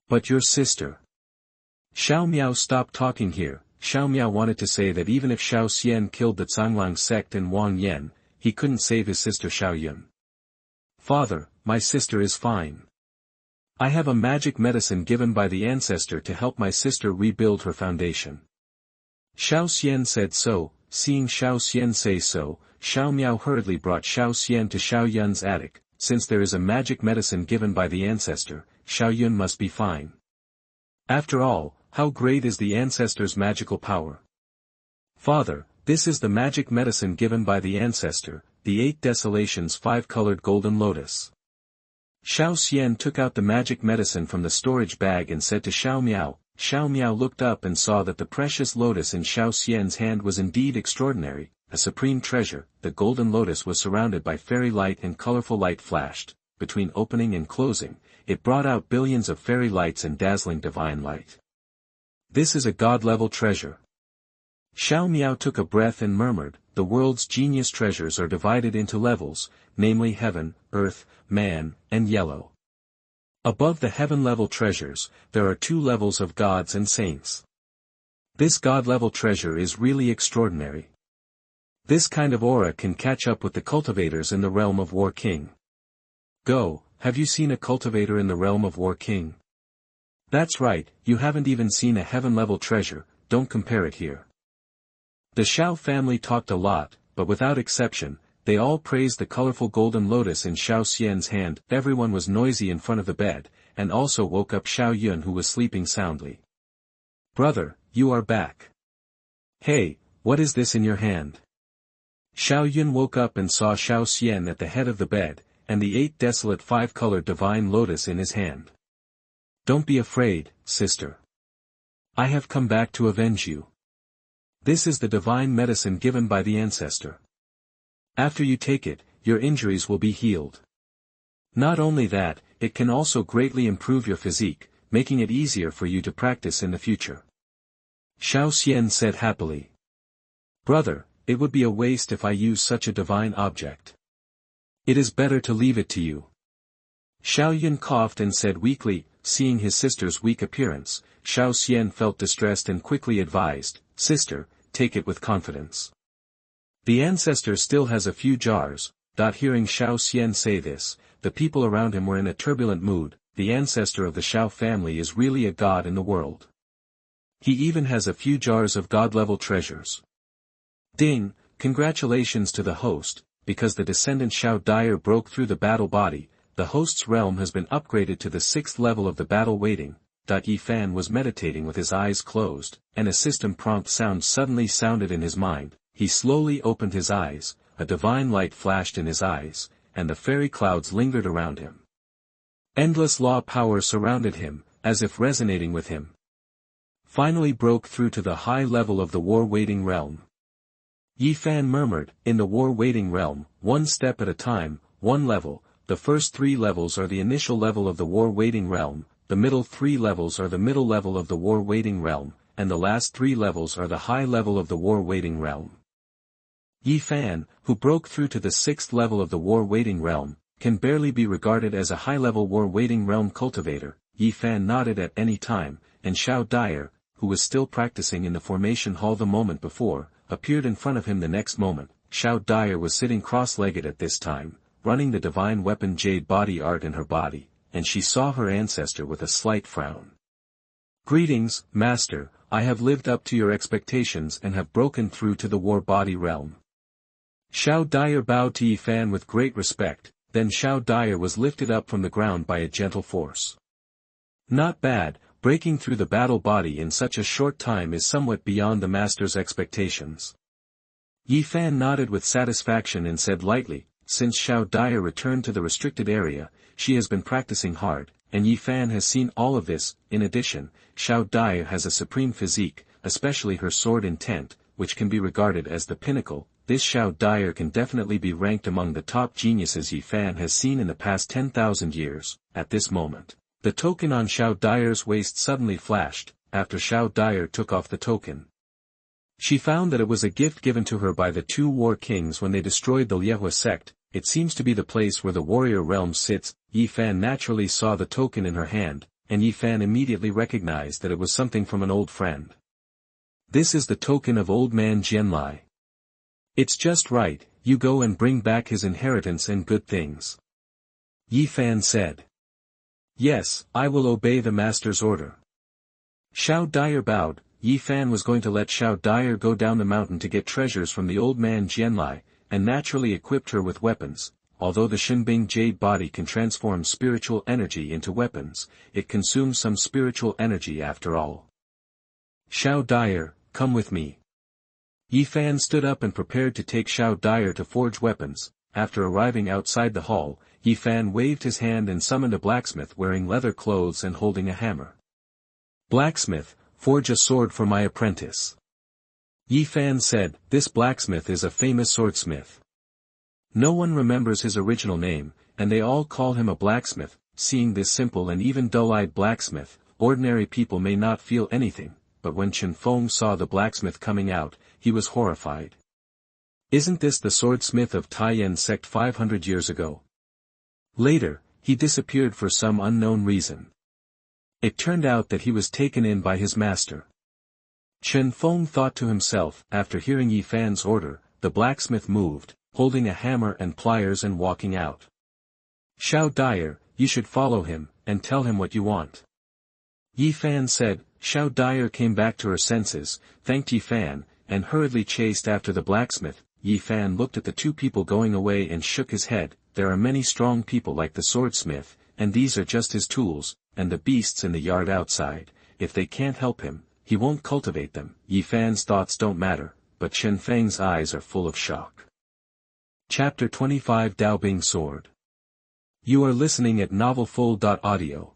But your sister. Xiao Miao stopped talking here. Xiao Miao wanted to say that even if Xiao killed the Xuanhuan sect and Wang Yan, he couldn't save his sister Xiao Yun. Father, my sister is fine. I have a magic medicine given by the ancestor to help my sister rebuild her foundation. Xiao said so. Seeing Xiao say so, Xiao Miao hurriedly brought Xiao to Xiao Yun's attic. Since there is a magic medicine given by the ancestor, Xiao Yun must be fine. After all, how great is the ancestor's magical power? Father, this is the magic medicine given by the ancestor, the 8 Desolations 5-Colored Golden Lotus. Xiao took out the magic medicine from the storage bag and said to Xiao Miao. Xiao Miao looked up and saw that the precious lotus in Xiao hand was indeed extraordinary, a supreme treasure. The golden lotus was surrounded by fairy light and colorful light flashed. Between opening and closing, it brought out billions of fairy lights and dazzling divine light. This is a god-level treasure. Xiao Miao took a breath and murmured, the world's genius treasures are divided into levels, namely heaven, earth, man, and yellow. Above the heaven-level treasures, there are 2 levels of gods and saints. This god-level treasure is really extraordinary. This kind of aura can catch up with the cultivators in the realm of War King. Go, have you seen a cultivator in the realm of War King? That's right, you haven't even seen a heaven-level treasure, don't compare it here. The Xiao family talked a lot, but without exception, they all praised the colorful golden lotus in Xiao hand. Everyone was noisy in front of the bed, and also woke up Xiao Yun who was sleeping soundly. Brother, you are back. Hey, what is this in your hand? Xiao Yun woke up and saw Xiao at the head of the bed, and the 8 desolate 5-colored divine lotus in his hand. Don't be afraid, sister. I have come back to avenge you. This is the divine medicine given by the ancestor. After you take it, your injuries will be healed. Not only that, it can also greatly improve your physique, making it easier for you to practice in the future. Xiao said happily. Brother, it would be a waste if I use such a divine object. It is better to leave it to you. Xiao Yun coughed and said weakly. Seeing his sister's weak appearance, Xiao felt distressed and quickly advised, Sister, take it with confidence. The ancestor still has a few jars. Hearing Xiao say this, the people around him were in a turbulent mood. The ancestor of the Xiao family is really a god in the world. He even has a few jars of god-level treasures. Ding, congratulations to the host, because the descendant Xiao Dyer broke through the battle body, the host's realm has been upgraded to the 6th level of the battle waiting. Yi Fan was meditating with his eyes closed, and a system prompt sound suddenly sounded in his mind. He slowly opened his eyes, a divine light flashed in his eyes, and the fairy clouds lingered around him. Endless law power surrounded him, as if resonating with him. Finally broke through to the high level of the war-waiting realm. Yi Fan murmured, in the war-waiting realm, one step at a time, one level. The first 3 levels are the initial level of the war-waiting realm, the middle 3 levels are the middle level of the war-waiting realm, and the last 3 levels are the high level of the war-waiting realm. Yi Fan, who broke through to the 6th level of the war-waiting realm, can barely be regarded as a high-level war-waiting realm cultivator. Yi Fan nodded at any time, and Xiao Dyer, who was still practicing in the formation hall the moment before, appeared in front of him the next moment. Xiao Dyer was sitting cross-legged at this time, running the divine weapon jade body art in her body, and she saw her ancestor with a slight frown. Greetings, Master, I have lived up to your expectations and have broken through to the war body realm. Xiao Dyer bowed to Yi Fan with great respect, then Xiao Dyer was lifted up from the ground by a gentle force. Not bad, breaking through the battle body in such a short time is somewhat beyond the Master's expectations. Yi Fan nodded with satisfaction and said lightly, since Xiao Dyer returned to the restricted area, she has been practicing hard, and Yi Fan has seen all of this. In addition, Xiao Dyer has a supreme physique, especially her sword intent, which can be regarded as the pinnacle. This Xiao Dyer can definitely be ranked among the top geniuses Yi Fan has seen in the past 10,000 years. At this moment, the token on Xiao Dyer's waist suddenly flashed. After Xiao Dyer took off the token, she found that it was a gift given to her by the 2 war kings when they destroyed the Liehua sect. It seems to be the place where the warrior realm sits. Yi Fan naturally saw the token in her hand, and Yi Fan immediately recognized that it was something from an old friend. This is the token of old man Jianlai. It's just right, you go and bring back his inheritance and good things. Yi Fan said. Yes, I will obey the master's order. Xiao Dyer bowed. Yi Fan was going to let Xiao Dyer go down the mountain to get treasures from the old man Jianlai, and naturally equipped her with weapons. Although the Shenbing jade body can transform spiritual energy into weapons, it consumes some spiritual energy after all. Xiao Dyer, come with me. Yi Fan stood up and prepared to take Xiao Dyer to forge weapons. After arriving outside the hall, Yi Fan waved his hand and summoned a blacksmith wearing leather clothes and holding a hammer. Blacksmith, forge a sword for my apprentice. Yi Fan said, this blacksmith is a famous swordsmith. No one remembers his original name, and they all call him a blacksmith. Seeing this simple and even dull-eyed blacksmith, ordinary people may not feel anything, but when Chen Feng saw the blacksmith coming out, he was horrified. Isn't this the swordsmith of Taiyan sect 500 years ago? Later, he disappeared for some unknown reason. It turned out that he was taken in by his master. Chen Feng thought to himself. After hearing Yi Fan's order, the blacksmith moved, holding a hammer and pliers and walking out. Xiao Dyer, you should follow him, and tell him what you want. Yi Fan said. Xiao Dyer came back to her senses, thanked Yi Fan, and hurriedly chased after the blacksmith. Yi Fan looked at the 2 people going away and shook his head. There are many strong people like the swordsmith, and these are just his tools, and the beasts in the yard outside, if they can't help him, he won't cultivate them. Yi Fan's thoughts don't matter, but Chen Feng's eyes are full of shock. Chapter 25 Daobing Sword. You are listening at novelfull.audio.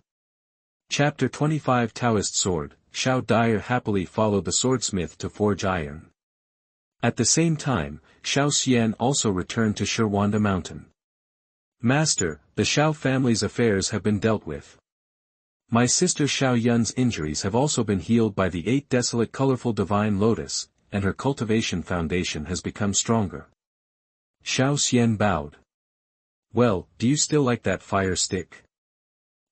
Chapter 25 Taoist Sword. Xiao Dyer happily followed the swordsmith to forge iron. At the same time, Xiao Xian also returned to Xuanhuan mountain. Master, the Xiao family's affairs have been dealt with. My sister Xiao Yun's injuries have also been healed by the 8 desolate colorful divine Lotus, and her cultivation foundation has become stronger. Xiao Xian bowed. Well, do you still like that fire stick?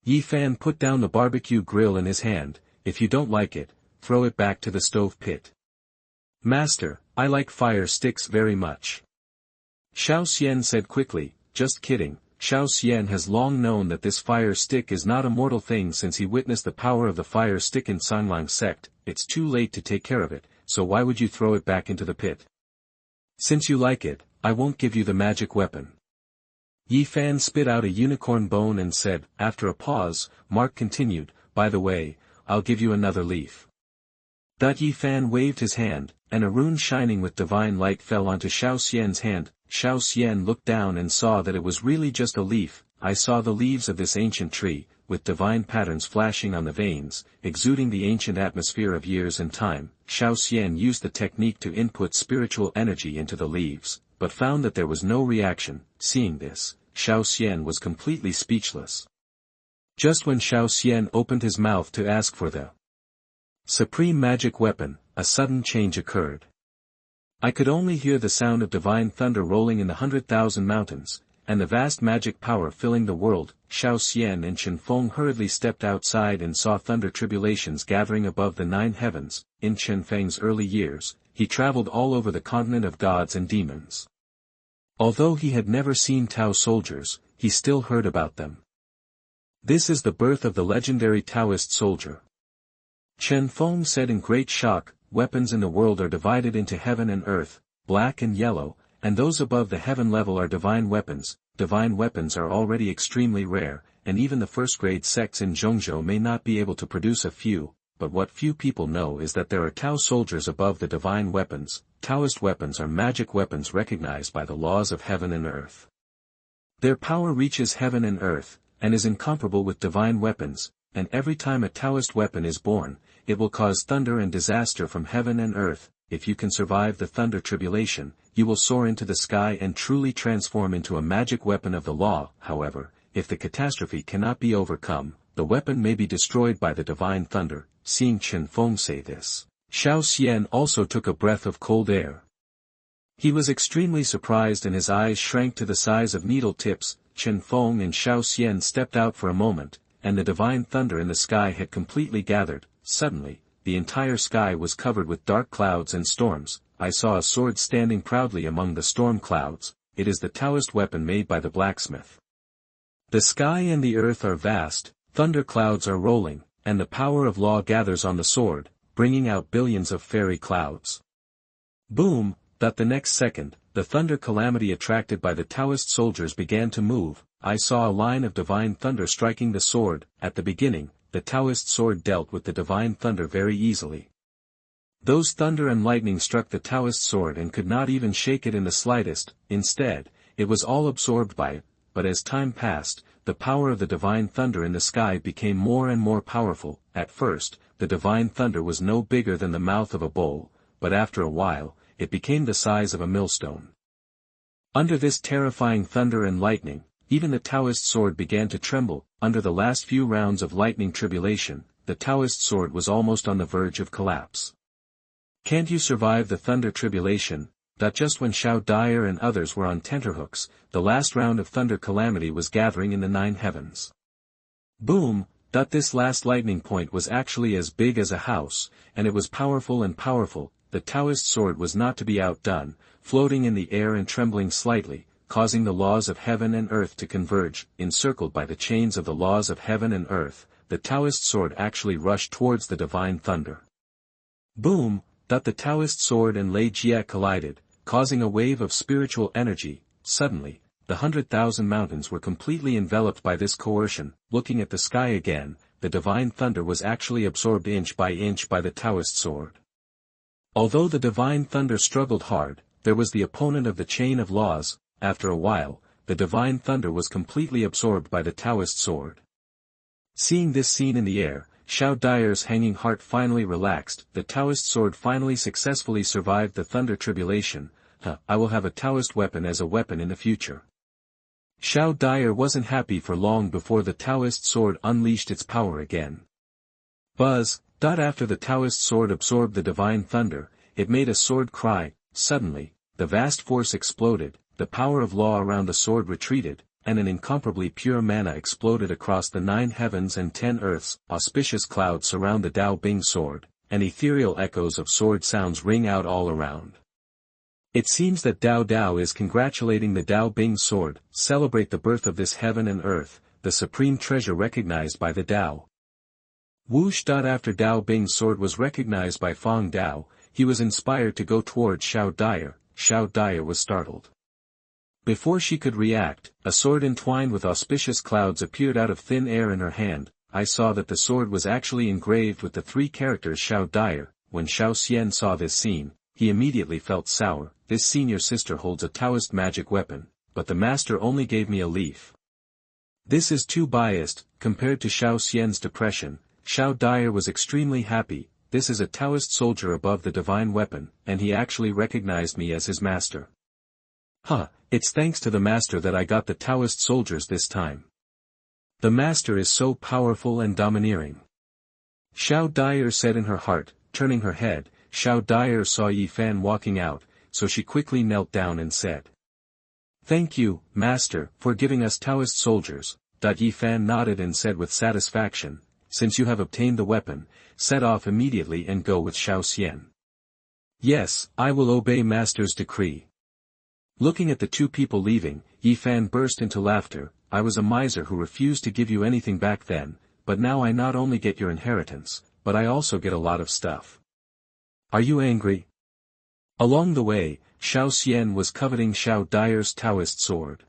Yi Fan put down the barbecue grill in his hand. If you don't like it, throw it back to the stove pit. Master, I like fire sticks very much. Xiao Xian said quickly, just kidding, Xuanhuan has long known that this fire stick is not a mortal thing since he witnessed the power of the fire stick in Xuanhuan sect. It's too late to take care of it, so why would you throw it back into the pit? Since you like it, I won't give you the magic weapon. Yi Fan spit out a unicorn bone and said. After a pause, Mark continued, by the way, I'll give you another leaf. Yi Fan waved his hand, and a rune shining with divine light fell onto Xuanhuan's hand. Xuanhuan looked down and saw that it was really just a leaf. I saw the leaves of this ancient tree, with divine patterns flashing on the veins, exuding the ancient atmosphere of years and time. Xuanhuan used the technique to input spiritual energy into the leaves, but found that there was no reaction. Seeing this, Xuanhuan was completely speechless. Just when Xuanhuan opened his mouth to ask for the supreme magic weapon, a sudden change occurred. I could only hear the sound of divine thunder rolling in the 100,000 mountains, and the vast magic power filling the world. Xuanhuan and Chen Feng hurriedly stepped outside and saw thunder tribulations gathering above the 9 heavens. In Chen Feng's early years, he traveled all over the continent of gods and demons. Although he had never seen Tao soldiers, he still heard about them. This is the birth of the legendary Taoist soldier. Chen Feng said in great shock. Weapons in the world are divided into heaven and earth, black and yellow, and those above the heaven level are divine weapons. Divine weapons are already extremely rare, and even the first-grade sects in Zhongzhou may not be able to produce a few, but what few people know is that there are Tao soldiers above the divine weapons. Taoist weapons are magic weapons recognized by the laws of heaven and earth. Their power reaches heaven and earth, and is incomparable with divine weapons, and every time a Taoist weapon is born, it will cause thunder and disaster from heaven and earth. If you can survive the thunder tribulation, you will soar into the sky and truly transform into a magic weapon of the law. However, if the catastrophe cannot be overcome, the weapon may be destroyed by the divine thunder. Seeing Chen Feng say this, Xuanhuan also took a breath of cold air. He was extremely surprised and his eyes shrank to the size of needle tips. Chen Feng and Xuanhuan stepped out for a moment, and the divine thunder in the sky had completely gathered. Suddenly, the entire sky was covered with dark clouds and storms. I saw a sword standing proudly among the storm clouds. It is the Taoist weapon made by the blacksmith. The sky and the earth are vast, thunder clouds are rolling, and the power of law gathers on the sword, bringing out billions of fairy clouds. Boom! The next second, the thunder calamity attracted by the Taoist soldiers began to move. I saw a line of divine thunder striking the sword. At the beginning, the Taoist sword dealt with the divine thunder very easily. Those thunder and lightning struck the Taoist sword and could not even shake it in the slightest. Instead, it was all absorbed by it, but as time passed, the power of the divine thunder in the sky became more and more powerful. At first, the divine thunder was no bigger than the mouth of a bowl, but after a while, it became the size of a millstone. Under this terrifying thunder and lightning, even the Taoist sword began to tremble. Under the last few rounds of lightning tribulation, the Taoist sword was almost on the verge of collapse. Can't you survive the thunder tribulation? Just when Xiao Dyer and others were on tenterhooks, the last round of thunder calamity was gathering in the 9 heavens. Boom! This last lightning point was actually as big as a house, and it was powerful and powerful. The Taoist sword was not to be outdone, floating in the air and trembling slightly, causing the laws of heaven and earth to converge. Encircled by the chains of the laws of heaven and earth, the Taoist sword actually rushed towards the divine thunder. Boom! The Taoist sword and Lei Jie collided, causing a wave of spiritual energy. Suddenly, the 100,000 mountains were completely enveloped by this coercion. Looking at the sky again, the divine thunder was actually absorbed inch by the Taoist sword. Although the divine thunder struggled hard, there was the opponent of the chain of laws. After a while, the divine thunder was completely absorbed by the Taoist sword. Seeing this scene in the air, Xiao Dyer's hanging heart finally relaxed. The Taoist sword finally successfully survived the thunder tribulation. I will have a Taoist weapon as a weapon in the future. Xiao Dyer wasn't happy for long before the Taoist sword unleashed its power again. Buzz! After the Taoist sword absorbed the divine thunder, it made a sword cry. Suddenly, the vast force exploded, the power of law around the sword retreated, and an incomparably pure mana exploded across the 9 heavens and 10 earths. Auspicious clouds surround the Daobing sword, and ethereal echoes of sword sounds ring out all around. It seems that Dao Dao is congratulating the Daobing sword, celebrate the birth of this heaven and earth, the supreme treasure recognized by the Dao. Whoosh. After Daobing's sword was recognized by Feng Dao, he was inspired to go towards Xiao Dyer. Xiao Dyer was startled. Before she could react, a sword entwined with auspicious clouds appeared out of thin air in her hand. I saw that the sword was actually engraved with the three characters Xiao Dyer. When Xiao Xian saw this scene, he immediately felt sour. This senior sister holds a Taoist magic weapon, but the master only gave me a leaf. This is too biased. Compared to Xiao Xian's depression, Xiao Dyer was extremely happy. This is a Taoist soldier above the divine weapon, and he actually recognized me as his master. It's thanks to the master that I got the Taoist soldiers this time. The master is so powerful and domineering. Xiao Dyer said in her heart. Turning her head, Xiao Dyer saw Yi Fan walking out, so she quickly knelt down and said, "Thank you, master, for giving us Taoist soldiers." Yi Fan nodded and said with satisfaction, "Since you have obtained the weapon, set off immediately and go with Xiao Xian." "Yes, I will obey master's decree." Looking at the two people leaving, Yi Fan burst into laughter. "I was a miser who refused to give you anything back then, but now I not only get your inheritance, but I also get a lot of stuff. Are you angry?" Along the way, Xiao Xian was coveting Xiao Dyer's Taoist sword.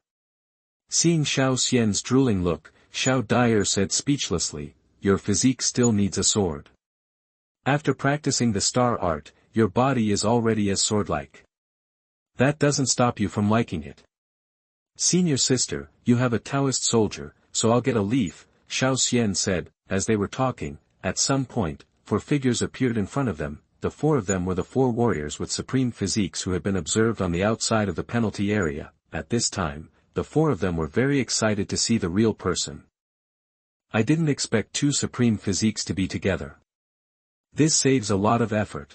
Seeing Xiao Xian's drooling look, Xiao Dyer said speechlessly, "Your physique still needs a sword. After practicing the star art, your body is already as sword-like. That doesn't stop you from liking it. Senior sister, you have a Taoist soldier, so I'll get a leaf," Xiao Xian said. As they were talking, at some point, four figures appeared in front of them. The four of them were the four warriors with supreme physiques who had been observed on the outside of the penalty area. At this time, the four of them were very excited to see the real person. I didn't expect two supreme physiques to be together. This saves a lot of effort.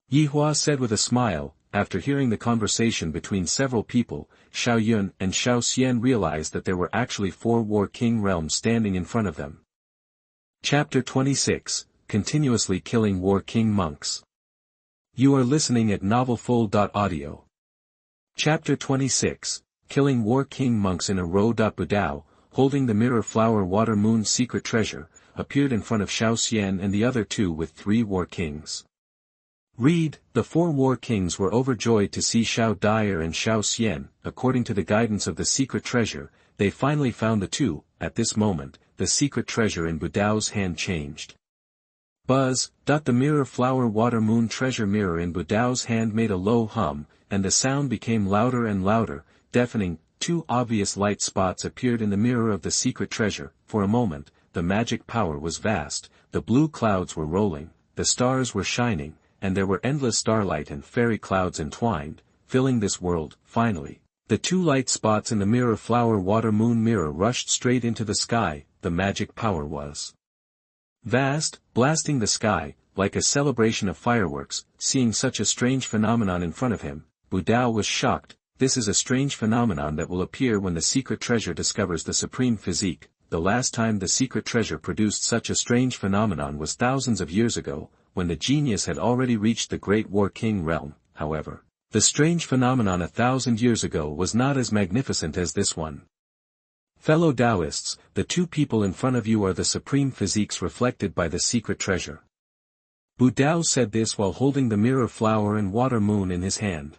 Yi Hua said with a smile. After hearing the conversation between several people, Xiao Yun and Xiao Xian realized that there were actually four War King realms standing in front of them. Chapter 26, Continuously Killing War King Monks. You are listening at novelfull.audio. Chapter 26, Killing War King Monks in a row. Budao, holding the mirror flower water moon secret treasure, appeared in front of Xiao Xian and the other two with three War Kings. Read, the four War Kings were overjoyed to see Xiao Dyer and Xiao Xian. According to the guidance of the secret treasure, they finally found the two. At this moment, the secret treasure in Budao's hand changed. Buzz. The mirror flower water moon treasure mirror in Budao's hand made a low hum, and the sound became louder and louder, deafening. Two obvious light spots appeared in the mirror of the secret treasure. For a moment, the magic power was vast. The blue clouds were rolling, the stars were shining, and there were endless starlight and fairy clouds entwined, filling this world. Finally, the two light spots in the mirror flower water moon mirror rushed straight into the sky. The magic power was vast, blasting the sky, like a celebration of fireworks. Seeing such a strange phenomenon in front of him, Budao was shocked. This is a strange phenomenon that will appear when the secret treasure discovers the supreme physique. The last time the secret treasure produced such a strange phenomenon was thousands of years ago, when the genius had already reached the Great War King realm. However, the strange phenomenon 1,000 years ago was not as magnificent as this one. Fellow Taoists, the two people in front of you are the supreme physiques reflected by the secret treasure. Budao said this while holding the mirror flower and water moon in his hand.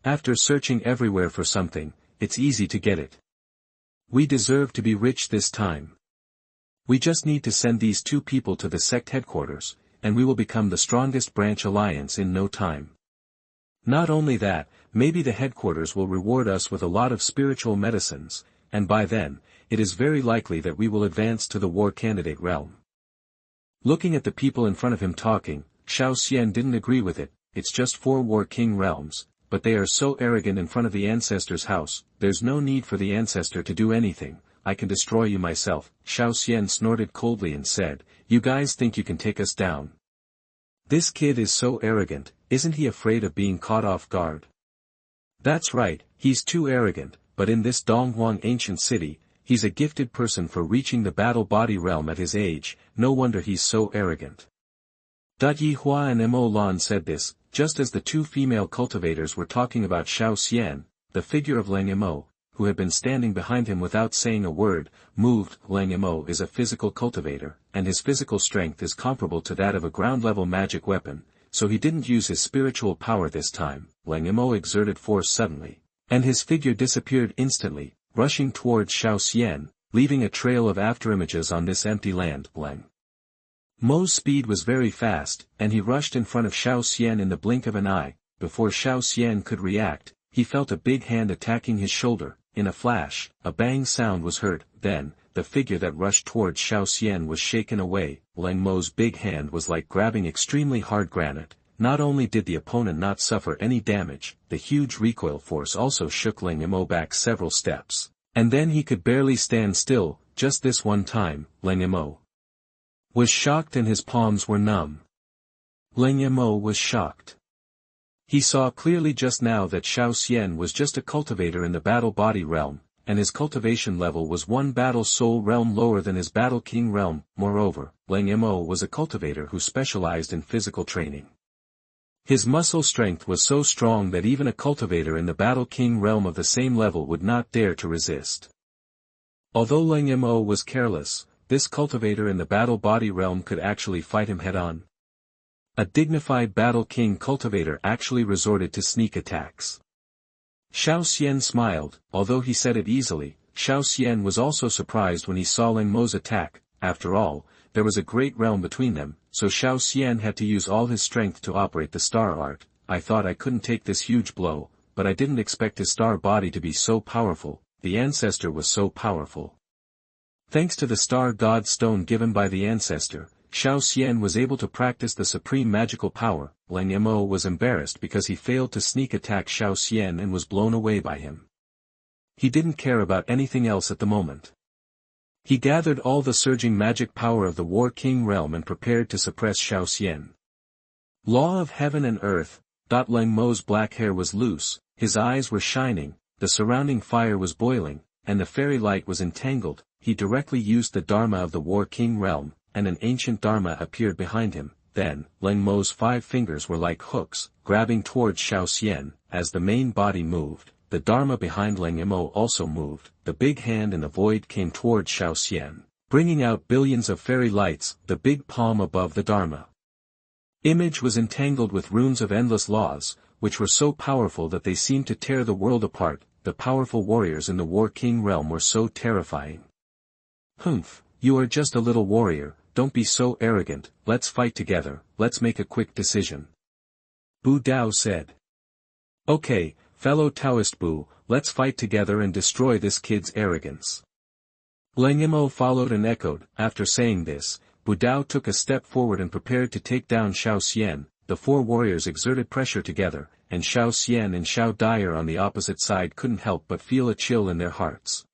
After searching everywhere for something, it's easy to get it. We deserve to be rich this time. We just need to send these two people to the sect headquarters, and we will become the strongest branch alliance in no time. Not only that, maybe the headquarters will reward us with a lot of spiritual medicines, and by then, it is very likely that we will advance to the war candidate realm. Looking at the people in front of him talking, Xiao Xian didn't agree with it. It's just four War King realms, but they are so arrogant in front of the Ancestor's house. There's no need for the Ancestor to do anything. I can destroy you myself. Xiao Xian snorted coldly and said, "You guys think you can take us down? This kid is so arrogant, isn't he afraid of being caught off guard?" That's right, he's too arrogant, but in this Donghuang ancient city, he's a gifted person for reaching the battle body realm at his age. No wonder he's so arrogant. Yi Hua and Mo Lan said this. just as the two female cultivators were talking about Xuanhuan, the figure of Liang, who had been standing behind him without saying a word, moved. Liang is a physical cultivator, and his physical strength is comparable to that of a ground-level magic weapon, so he didn't use his spiritual power this time. Liang exerted force suddenly, and his figure disappeared instantly, rushing towards Xuanhuan, leaving a trail of afterimages on this empty land. Liang Mo's speed was very fast, and he rushed in front of Xuanhuan in the blink of an eye. Before Xuanhuan could react, he felt a big hand attacking his shoulder. In a flash, a bang sound was heard, then, the figure that rushed towards Xuanhuan was shaken away. Liang Mo's big hand was like grabbing extremely hard granite. Not only did the opponent not suffer any damage, the huge recoil force also shook Liang Mo back several steps. And then he could barely stand still. Just this one time, Liang Mo was shocked and his palms were numb. Liang Mo was shocked. He saw clearly just now that Xuanhuan was just a cultivator in the battle body realm, and his cultivation level was one battle soul realm lower than his battle king realm. Moreover, Liang Mo was a cultivator who specialized in physical training. His muscle strength was so strong that even a cultivator in the battle king realm of the same level would not dare to resist. Although Liang Mo was careless, this cultivator in the battle body realm could actually fight him head-on. A dignified battle king cultivator actually resorted to sneak attacks. Xuanhuan smiled. Although he said it easily, Xuanhuan was also surprised when he saw Liang Mo's attack. After all, there was a great realm between them, so Xuanhuan had to use all his strength to operate the star art. I thought I couldn't take this huge blow, but I didn't expect his star body to be so powerful. The Ancestor was so powerful. Thanks to the star god stone given by the Ancestor, Xuanhuan was able to practice the supreme magical power. Liang Mo was embarrassed because he failed to sneak attack Xuanhuan and was blown away by him. He didn't care about anything else at the moment. He gathered all the surging magic power of the War King realm and prepared to suppress Xuanhuan. Law of heaven and earth. Liang Mo's black hair was loose, his eyes were shining, the surrounding fire was boiling, and the fairy light was entangled. He directly used the Dharma of the War King realm, and an ancient Dharma appeared behind him. Then, Liang Mo's 5 fingers were like hooks, grabbing towards Xuanhuan. As the main body moved, the Dharma behind Liang Mo also moved. The big hand in the void came towards Xuanhuan, bringing out billions of fairy lights. The big palm above the Dharma image was entangled with runes of endless laws, which were so powerful that they seemed to tear the world apart. The powerful warriors in the War King realm were so terrifying. Humph, you are just a little warrior, don't be so arrogant. Let's fight together, let's make a quick decision. Bu Dao said. Okay, fellow Taoist Bu, let's fight together and destroy this kid's arrogance. Liang Mo followed and echoed. After saying this, Bu Dao took a step forward and prepared to take down Xuanhuan. The 4 warriors exerted pressure together, and Xuanhuan and Xiao Dyer on the opposite side couldn't help but feel a chill in their hearts.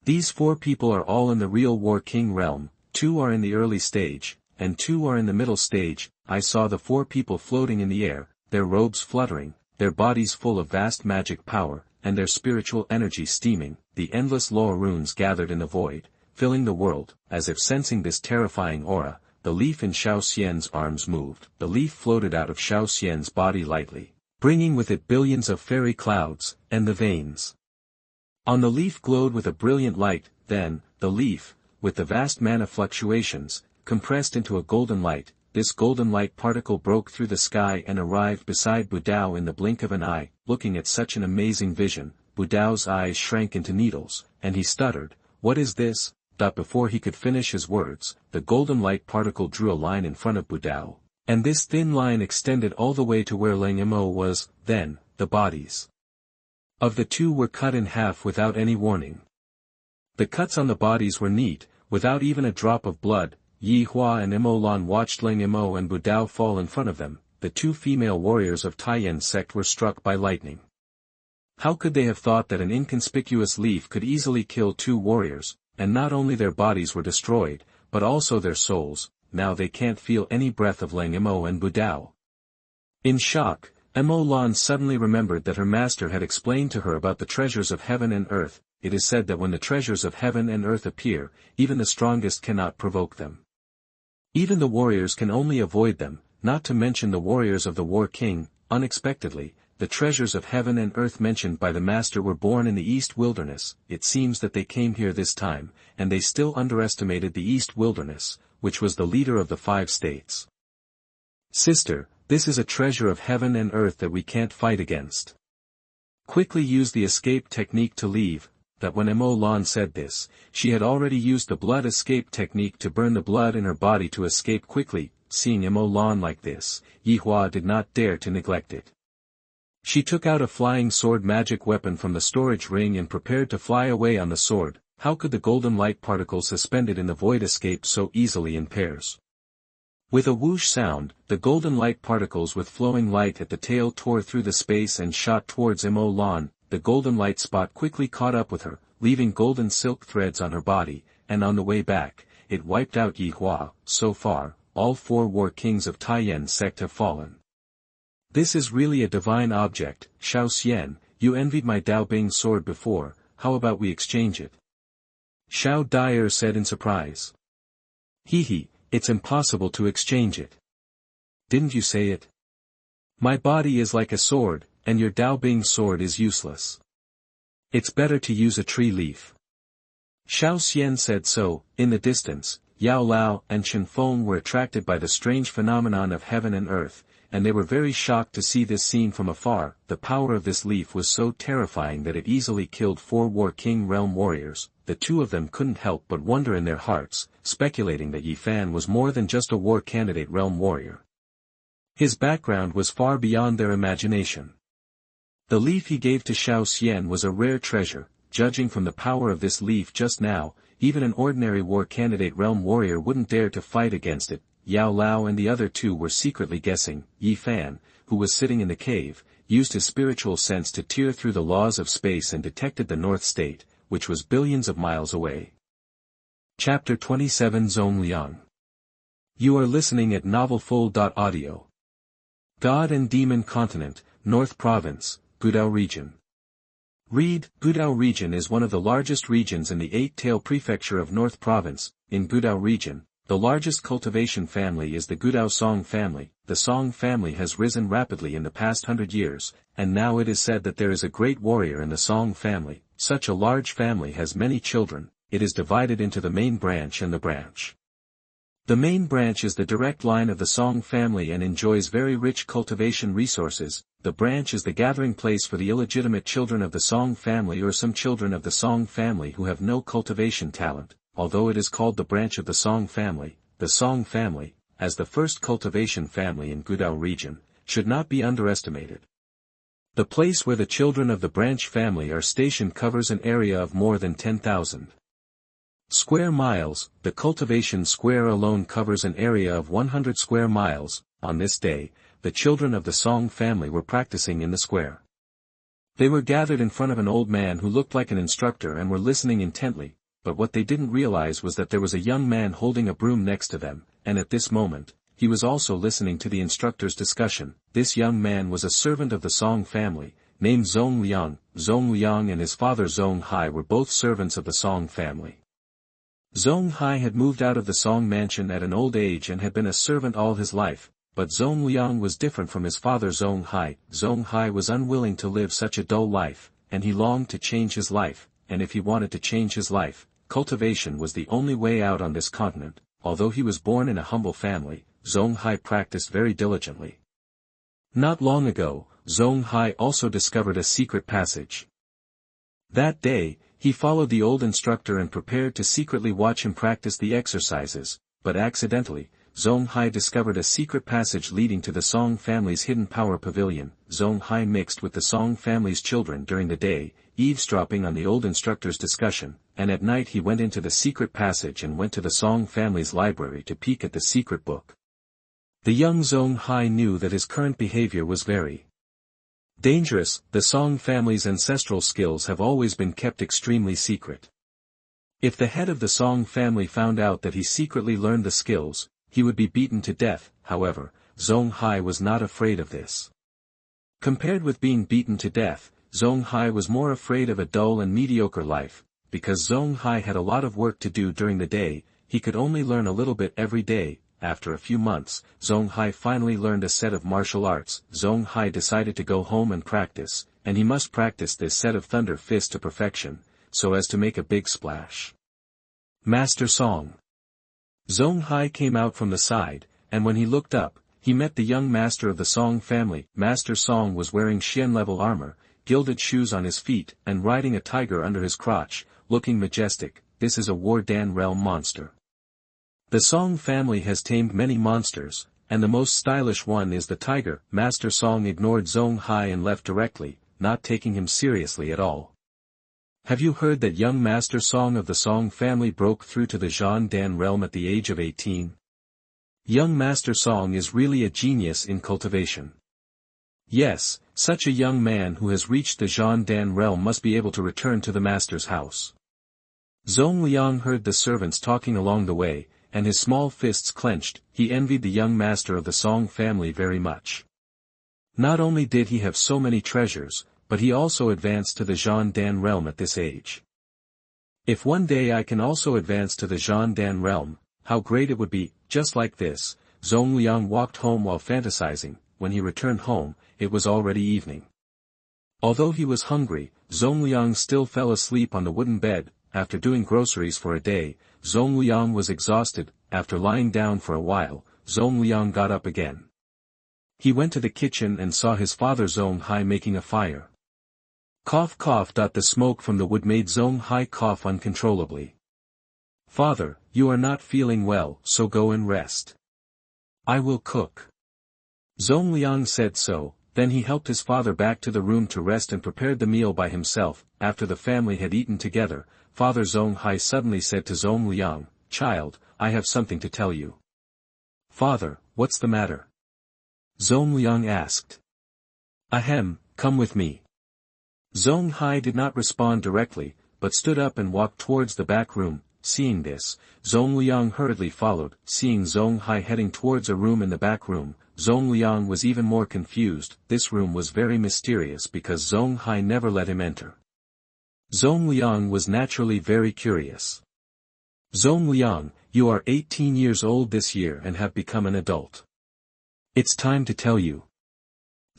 These 4 people are all in the real War King realm, 2 are in the early stage, and 2 are in the middle stage. I saw the 4 people floating in the air, their robes fluttering, their bodies full of vast magic power, and their spiritual energy steaming. The endless law runes gathered in the void, filling the world. As if sensing this terrifying aura, the leaf in Xuanhuan's arms moved. The leaf floated out of Xuanhuan's body lightly, bringing with it billions of fairy clouds, and the veins on the leaf glowed with a brilliant light. Then, the leaf, with the vast mana fluctuations, compressed into a golden light. This golden light particle broke through the sky and arrived beside Bu Dao in the blink of an eye. Looking at such an amazing vision, Bu Dao's eyes shrank into needles, and he stuttered, "What is this?" Before he could finish his words, the golden light particle drew a line in front of Bu Dao, and this thin line extended all the way to where Liang Mo was. Then, the bodies of the 2 were cut in half without any warning. The cuts on the bodies were neat, without even a drop of blood. Yi Hua and Mo Lan watched Liang Mo and Bu Dao fall in front of them. The 2 female warriors of Taiyan's sect were struck by lightning. How could they have thought that an inconspicuous leaf could easily kill 2 warriors, and not only their bodies were destroyed, but also their souls. Now they can't feel any breath of Liang Mo and Bu Dao. In shock, Mo Lan suddenly remembered that her master had explained to her about the treasures of heaven and earth. It is said that when the treasures of heaven and earth appear, even the strongest cannot provoke them. Even the warriors can only avoid them. not to mention the warriors of the War King. Unexpectedly, the treasures of heaven and earth mentioned by the master were born in the East Wilderness. It seems that they came here this time, and they still underestimated the East Wilderness, which was the leader of the 5 states. Sister, this is a treasure of heaven and earth that we can't fight against. Quickly use the escape technique to leave. That when Lan said this, she had already used the blood escape technique to burn the blood in her body to escape quickly. Seeing Lan like this, Yihua did not dare to neglect it. She took out a flying sword magic weapon from the storage ring and prepared to fly away on the sword. How could the golden light particles suspended in the void escape so easily in pairs? With a whoosh sound, the golden light particles with flowing light at the tail tore through the space and shot towards Lan. The golden light spot quickly caught up with her, leaving golden silk threads on her body, and on the way back, it wiped out Yihua. So far, all 4 war kings of Taiyan sect have fallen. This is really a divine object. Xiao, you envied my Daobing sword before, how about we exchange it? Xiao Dyer said in surprise. Hehe, it's impossible to exchange it. Didn't you say it? My body is like a sword, and your Daobing sword is useless. It's better to use a tree leaf. Xiao Xian said so. In the distance, Yao Lao and Chen Feng were attracted by the strange phenomenon of heaven and earth, and they were very shocked to see this scene from afar. The power of this leaf was so terrifying that it easily killed 4 War King realm warriors. The 2 of them couldn't help but wonder in their hearts, speculating that Yi Fan was more than just a war candidate realm warrior. His background was far beyond their imagination. The leaf he gave to Xiao Xian was a rare treasure. Judging from the power of this leaf just now, even an ordinary war candidate realm warrior wouldn't dare to fight against it. Yao Lao and the other 2 were secretly guessing. Yi Fan, who was sitting in the cave, used his spiritual sense to tear through the laws of space and detected the North State, which was billions of miles away. Chapter 27 Zong Liang. You are listening at novelfull.audio. God and Demon Continent, North Province, Gudao Region. Read, Gudao Region is one of the largest regions in the 8-Tail Prefecture of North Province. In Gudao Region, the largest cultivation family is the Gudao Song family. The Song family has risen rapidly in the past 100 years, and now it is said that there is a great warrior in the Song family. Such a large family has many children. It is divided into the main branch and the branch. The main branch is the direct line of the Song family and enjoys very rich cultivation resources. The branch is the gathering place for the illegitimate children of the Song family or some children of the Song family who have no cultivation talent. Although it is called the branch of the Song family, as the first cultivation family in Gudao region, should not be underestimated. The place where the children of the branch family are stationed covers an area of more than 10,000 square miles. The cultivation square alone covers an area of 100 square miles. On this day, the children of the Song family were practicing in the square. They were gathered in front of an old man who looked like an instructor and were listening intently, but what they didn't realize was that there was a young man holding a broom next to them, and at this moment, he was also listening to the instructor's discussion. This young man was a servant of the Song family, named Zong Liang. Zong Liang and his father Zong Hai were both servants of the Song family. Zong Hai had moved out of the Song mansion at an old age and had been a servant all his life, but Zong Liang was different from his father Zong Hai. Zong Hai was unwilling to live such a dull life, and he longed to change his life, and if he wanted to change his life, cultivation was the only way out on this continent. Although he was born in a humble family, Zong Hai practiced very diligently. Not long ago, Zong Hai also discovered a secret passage. That day, he followed the old instructor and prepared to secretly watch him practice the exercises, but accidentally, Zong Hai discovered a secret passage leading to the Song family's hidden power pavilion. Zong Hai mixed with the Song family's children during the day, eavesdropping on the old instructor's discussion, and at night he went into the secret passage and went to the Song family's library to peek at the secret book. The young Zong Hai knew that his current behavior was very dangerous. The Song family's ancestral skills have always been kept extremely secret. If the head of the Song family found out that he secretly learned the skills, he would be beaten to death. However, Zong Hai was not afraid of this. Compared with being beaten to death, Zong Hai was more afraid of a dull and mediocre life. Because Zong Hai had a lot of work to do during the day, he could only learn a little bit every day. after a few months, Zong Hai finally learned a set of martial arts. Zong Hai decided to go home and practice, and he must practice this set of thunder fist to perfection, so as to make a big splash. Master Song. Zong Hai came out from the side, and when he looked up, he met the young master of the Song family. Master Song was wearing Xian-level armor, gilded shoes on his feet, and riding a tiger under his crotch, looking majestic. This is a Wardan realm monster. The Song family has tamed many monsters, and the most stylish one is the tiger. Master Song ignored Zong Hai and left directly, not taking him seriously at all. Have you heard that young Master Song of the Song family broke through to the Xuanhuan realm at the age of 18? Young Master Song is really a genius in cultivation. Yes, such a young man who has reached the Xuanhuan realm must be able to return to the Master's house. Zong Liang heard the servants talking along the way, and his small fists clenched. He envied the young master of the Song family very much. Not only did he have so many treasures, but he also advanced to the Xuanhuan realm at this age. If one day I can also advance to the Xuanhuan realm, how great it would be. Just like this, Zong Liang walked home while fantasizing. When he returned home, it was already evening. Although he was hungry, Zong Liang still fell asleep on the wooden bed. After doing groceries for a day, Zong Liang was exhausted. After lying down for a while, Zong Liang got up again. He went to the kitchen and saw his father Zong Hai making a fire. Cough cough. The smoke from the wood made Zong Hai cough uncontrollably. Father, you are not feeling well, so go and rest. I will cook. Zong Liang said so. Then he helped his father back to the room to rest and prepared the meal by himself. After the family had eaten together, Father Zong Hai suddenly said to Zong Liang, "Child, I have something to tell you." "Father, what's the matter?" Zong Liang asked. "Ahem, come with me." Zong Hai did not respond directly, but stood up and walked towards the back room. Seeing this, Zong Liang hurriedly followed. Seeing Zong Hai heading towards a room in the back room, Zong Liang was even more confused. This room was very mysterious because Zong Hai never let him enter. Zong Liang was naturally very curious. "Zong Liang, you are 18 years old this year and have become an adult. It's time to tell you."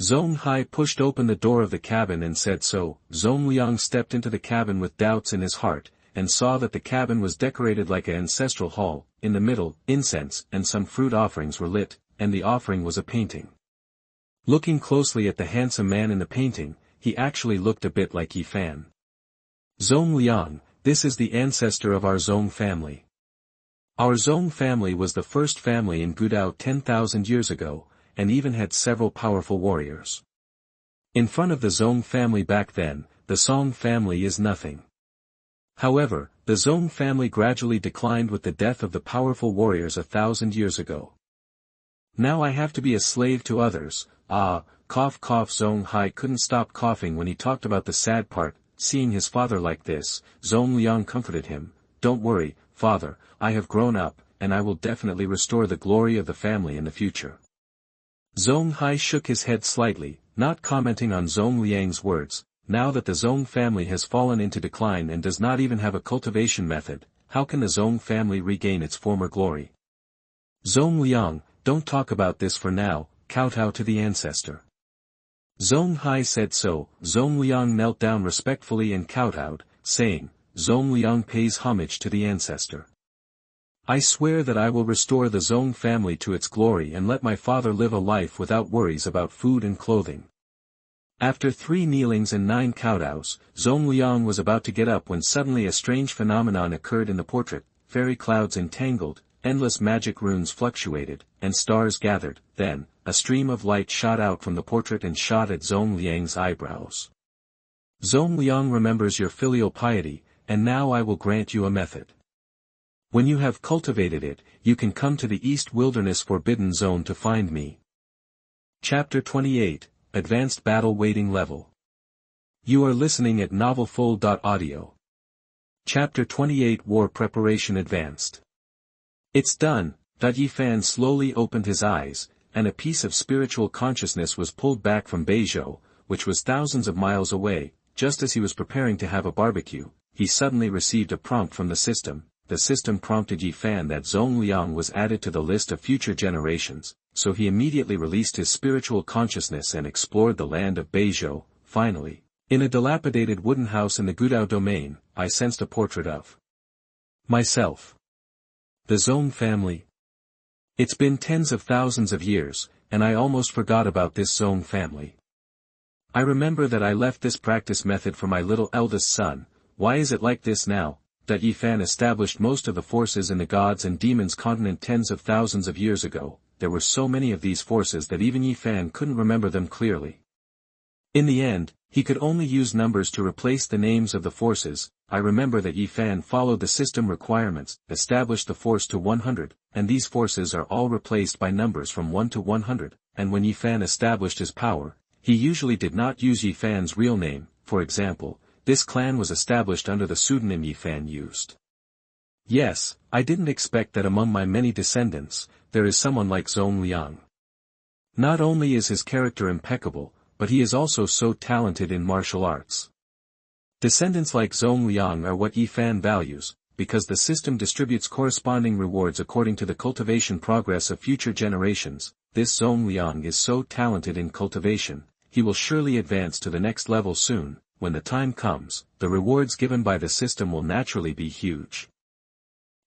Zong Hai pushed open the door of the cabin and said so. Zong Liang stepped into the cabin with doubts in his heart, and saw that the cabin was decorated like an ancestral hall. In the middle, incense and some fruit offerings were lit, and the offering was a painting. Looking closely at the handsome man in the painting, he actually looked a bit like Yi Fan. "Zong Liang, this is the ancestor of our Zong family. Our Zong family was the first family in Gudao 10,000 years ago, and even had several powerful warriors. In front of the Zong family back then, the Song family is nothing. However, the Zong family gradually declined with the death of the powerful warriors 1,000 years ago. Now I have to be a slave to others." Cough cough. Zong Hai couldn't stop coughing when he talked about the sad part. Seeing his father like this, Zong Liang comforted him. "Don't worry, father, I have grown up, and I will definitely restore the glory of the family in the future." Zong Hai shook his head slightly, not commenting on Zong Liang's words. Now that the Zong family has fallen into decline and does not even have a cultivation method, how can the Zong family regain its former glory? "Zong Liang, don't talk about this for now, kowtow to the ancestor." Zong Hai said so. Zong Liang knelt down respectfully and kowtowed, saying, "Zong Liang pays homage to the ancestor. I swear that I will restore the Zong family to its glory and let my father live a life without worries about food and clothing." After 3 kneelings and 9 kowtows, Zong Liang was about to get up when suddenly a strange phenomenon occurred in the portrait. Fairy clouds entangled, endless magic runes fluctuated, and stars gathered. Then, a stream of light shot out from the portrait and shot at Zong Liang's eyebrows. "Zong Liang remembers your filial piety, and now I will grant you a method. When you have cultivated it, you can come to the East Wilderness Forbidden Zone to find me." Chapter 28, Advanced Battle Waiting Level. You are listening at novelfull.audio. Chapter 28, War Preparation Advanced. "It's done." Yi Fan slowly opened his eyes, and a piece of spiritual consciousness was pulled back from Beizhou, which was thousands of miles away. Just as he was preparing to have a barbecue, he suddenly received a prompt from the system. the system prompted Yifan that Zong Liang was added to the list of future generations, so he immediately released his spiritual consciousness and explored the land of Beizhou. Finally, in a dilapidated wooden house in the Gudao domain, I sensed a portrait of myself. The Zong family. It's been tens of thousands of years, and I almost forgot about this Zong family. I remember that I left this practice method for my little eldest son. Why is it like this now, that Yifan established most of the forces in the gods and demons continent tens of thousands of years ago? There were so many of these forces that even Yifan couldn't remember them clearly. In the end, he could only use numbers to replace the names of the forces. I remember that Yifan followed the system requirements, established the force to 100, and these forces are all replaced by numbers from 1 to 100, and when Yifan established his power, he usually did not use Yifan's real name. For example, this clan was established under the pseudonym Yifan used. Yes, I didn't expect that among my many descendants, there is someone like Zong Liang. Not only is his character impeccable, but he is also so talented in martial arts. Descendants like Zong Liang are what Yifan values, because the system distributes corresponding rewards according to the cultivation progress of future generations. This Zong Liang is so talented in cultivation, he will surely advance to the next level soon. When the time comes, the rewards given by the system will naturally be huge.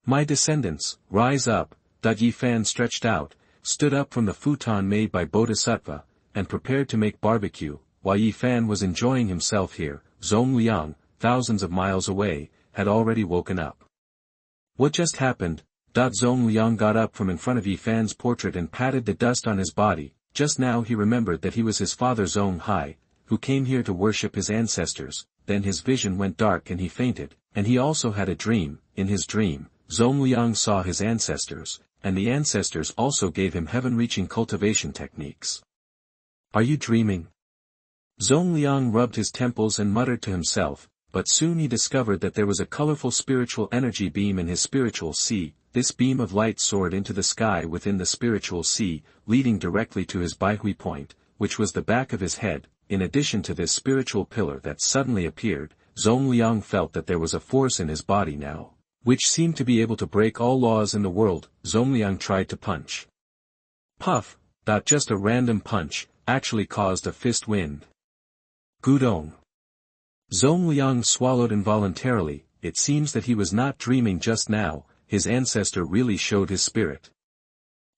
My descendants, rise up. Yifan stretched out, stood up from the futon made by Bodhisattva, and prepared to make barbecue. While Yifan was enjoying himself here, Zong Liang, thousands of miles away, had already woken up. What just happened? Zong Liang got up from in front of Yifan's portrait and patted the dust on his body. Just now he remembered that he was his father Zong Hai, who came here to worship his ancestors. Then his vision went dark and he fainted, and he also had a dream. In his dream, Zong Liang saw his ancestors, and the ancestors also gave him heaven-reaching cultivation techniques. Are you dreaming? Zong Liang rubbed his temples and muttered to himself, but soon he discovered that there was a colorful spiritual energy beam in his spiritual sea. This beam of light soared into the sky within the spiritual sea, leading directly to his Baihui point, which was the back of his head. In addition to this spiritual pillar that suddenly appeared, Zong Liang felt that there was a force in his body now, which seemed to be able to break all laws in the world. Zong Liang tried to punch. Puff! Just a random punch, actually caused a fist wind. Gudong. Zong Liang swallowed involuntarily. It seems that he was not dreaming just now, his ancestor really showed his spirit.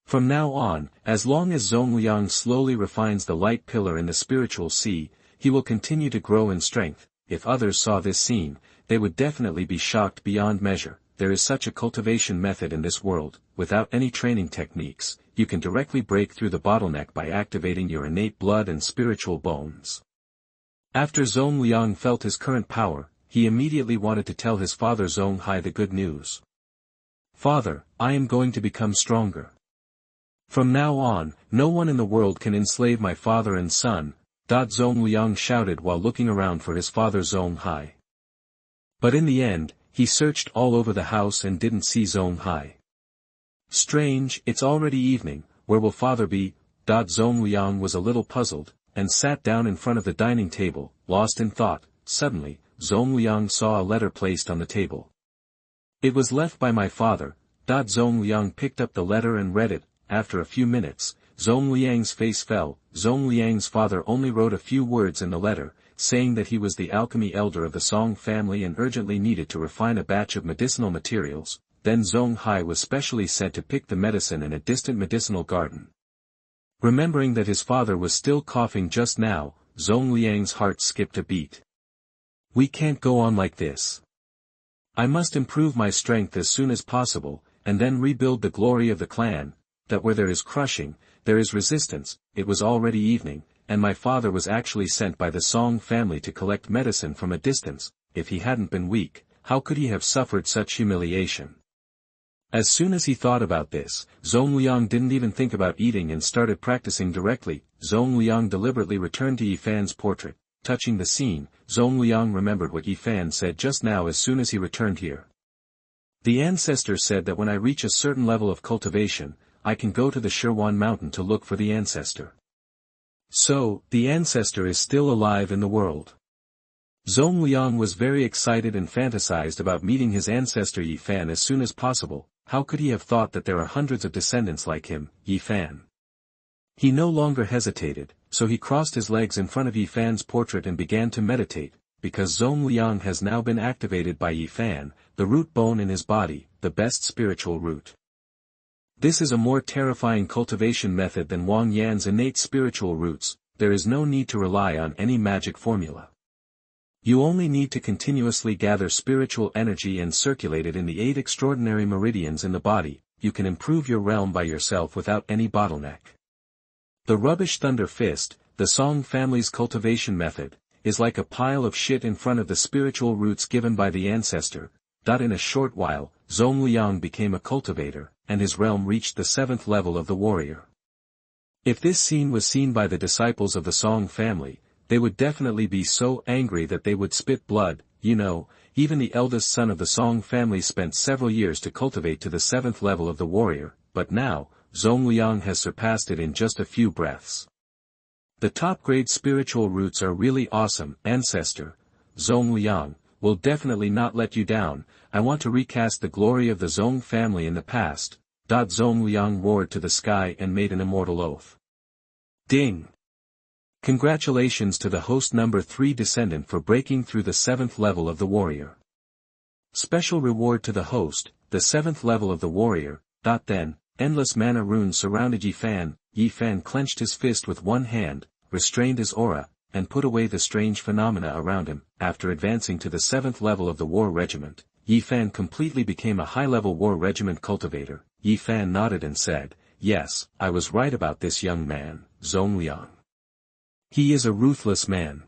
From now on, as long as Zong Liang slowly refines the light pillar in the spiritual sea, he will continue to grow in strength. If others saw this scene, they would definitely be shocked beyond measure. There is such a cultivation method in this world. Without any training techniques, you can directly break through the bottleneck by activating your innate blood and spiritual bones. After Zong Liang felt his current power, he immediately wanted to tell his father Zong Hai the good news. Father, I am going to become stronger. From now on, no one in the world can enslave my father and son. Zong Liang shouted while looking around for his father Zong Hai. But in the end, he searched all over the house and didn't see Zong Hai. Strange, it's already evening, where will father be? Zong Liang was a little puzzled, and sat down in front of the dining table, lost in thought. Suddenly, Zong Liang saw a letter placed on the table. It was left by my father. Zong Liang picked up the letter and read it. After a few minutes, Zong Liang's face fell. Zong Liang's father only wrote a few words in the letter, saying that he was the alchemy elder of the Song family and urgently needed to refine a batch of medicinal materials. Then Zong Hai was specially sent to pick the medicine in a distant medicinal garden. Remembering that his father was still coughing just now, Zong Liang's heart skipped a beat. We can't go on like this. I must improve my strength as soon as possible, and then rebuild the glory of the clan. That where there is crushing, there is resistance. It was already evening, and my father was actually sent by the Song family to collect medicine from a distance. If he hadn't been weak, how could he have suffered such humiliation? As soon as he thought about this, Zong Liang didn't even think about eating and started practicing directly. Zong Liang deliberately returned to Yifan's portrait. Touching the scene, Zong Liang remembered what Yifan said just now as soon as he returned here. The ancestor said that when I reach a certain level of cultivation, I can go to the Xuanhuan mountain to look for the ancestor. So, the ancestor is still alive in the world. Zong Liang was very excited and fantasized about meeting his ancestor Yi Fan as soon as possible. How could he have thought that there are hundreds of descendants like him, Yi Fan? He no longer hesitated, so he crossed his legs in front of Yi Fan's portrait and began to meditate, because Zong Liang has now been activated by Yi Fan, the root bone in his body, the best spiritual root. This is a more terrifying cultivation method than Wang Yan's innate spiritual roots. There is no need to rely on any magic formula. You only need to continuously gather spiritual energy and circulate it in the 8 extraordinary meridians in the body. You can improve your realm by yourself without any bottleneck. The rubbish thunder fist, the Zong family's cultivation method, is like a pile of shit in front of the spiritual roots given by the ancestor. In a short while, Zong Liang became a cultivator, and his realm reached the 7th level of the warrior. If this scene was seen by the disciples of the Zong family, they would definitely be so angry that they would spit blood. Even the eldest son of the Zong family spent several years to cultivate to the 7th level of the warrior, but now, Zong Liang has surpassed it in just a few breaths. The top-grade spiritual roots are really awesome. Ancestor, Zong Liang, will definitely not let you down. I want to recast the glory of the Zong family in the past. Zong Liang roared to the sky and made an immortal oath. Ding! Congratulations to the host number 3 descendant for breaking through the 7th level of the warrior. Special reward to the host, the 7th level of the warrior. Then, endless mana runes surrounded Yi Fan. Yi Fan clenched his fist with one hand, restrained his aura, and put away the strange phenomena around him. After advancing to the 7th level of the war regiment, Yi Fan completely became a high-level war regiment cultivator. Yi Fan nodded and said, "Yes, I was right about this young man, Zong Liang. He is a ruthless man.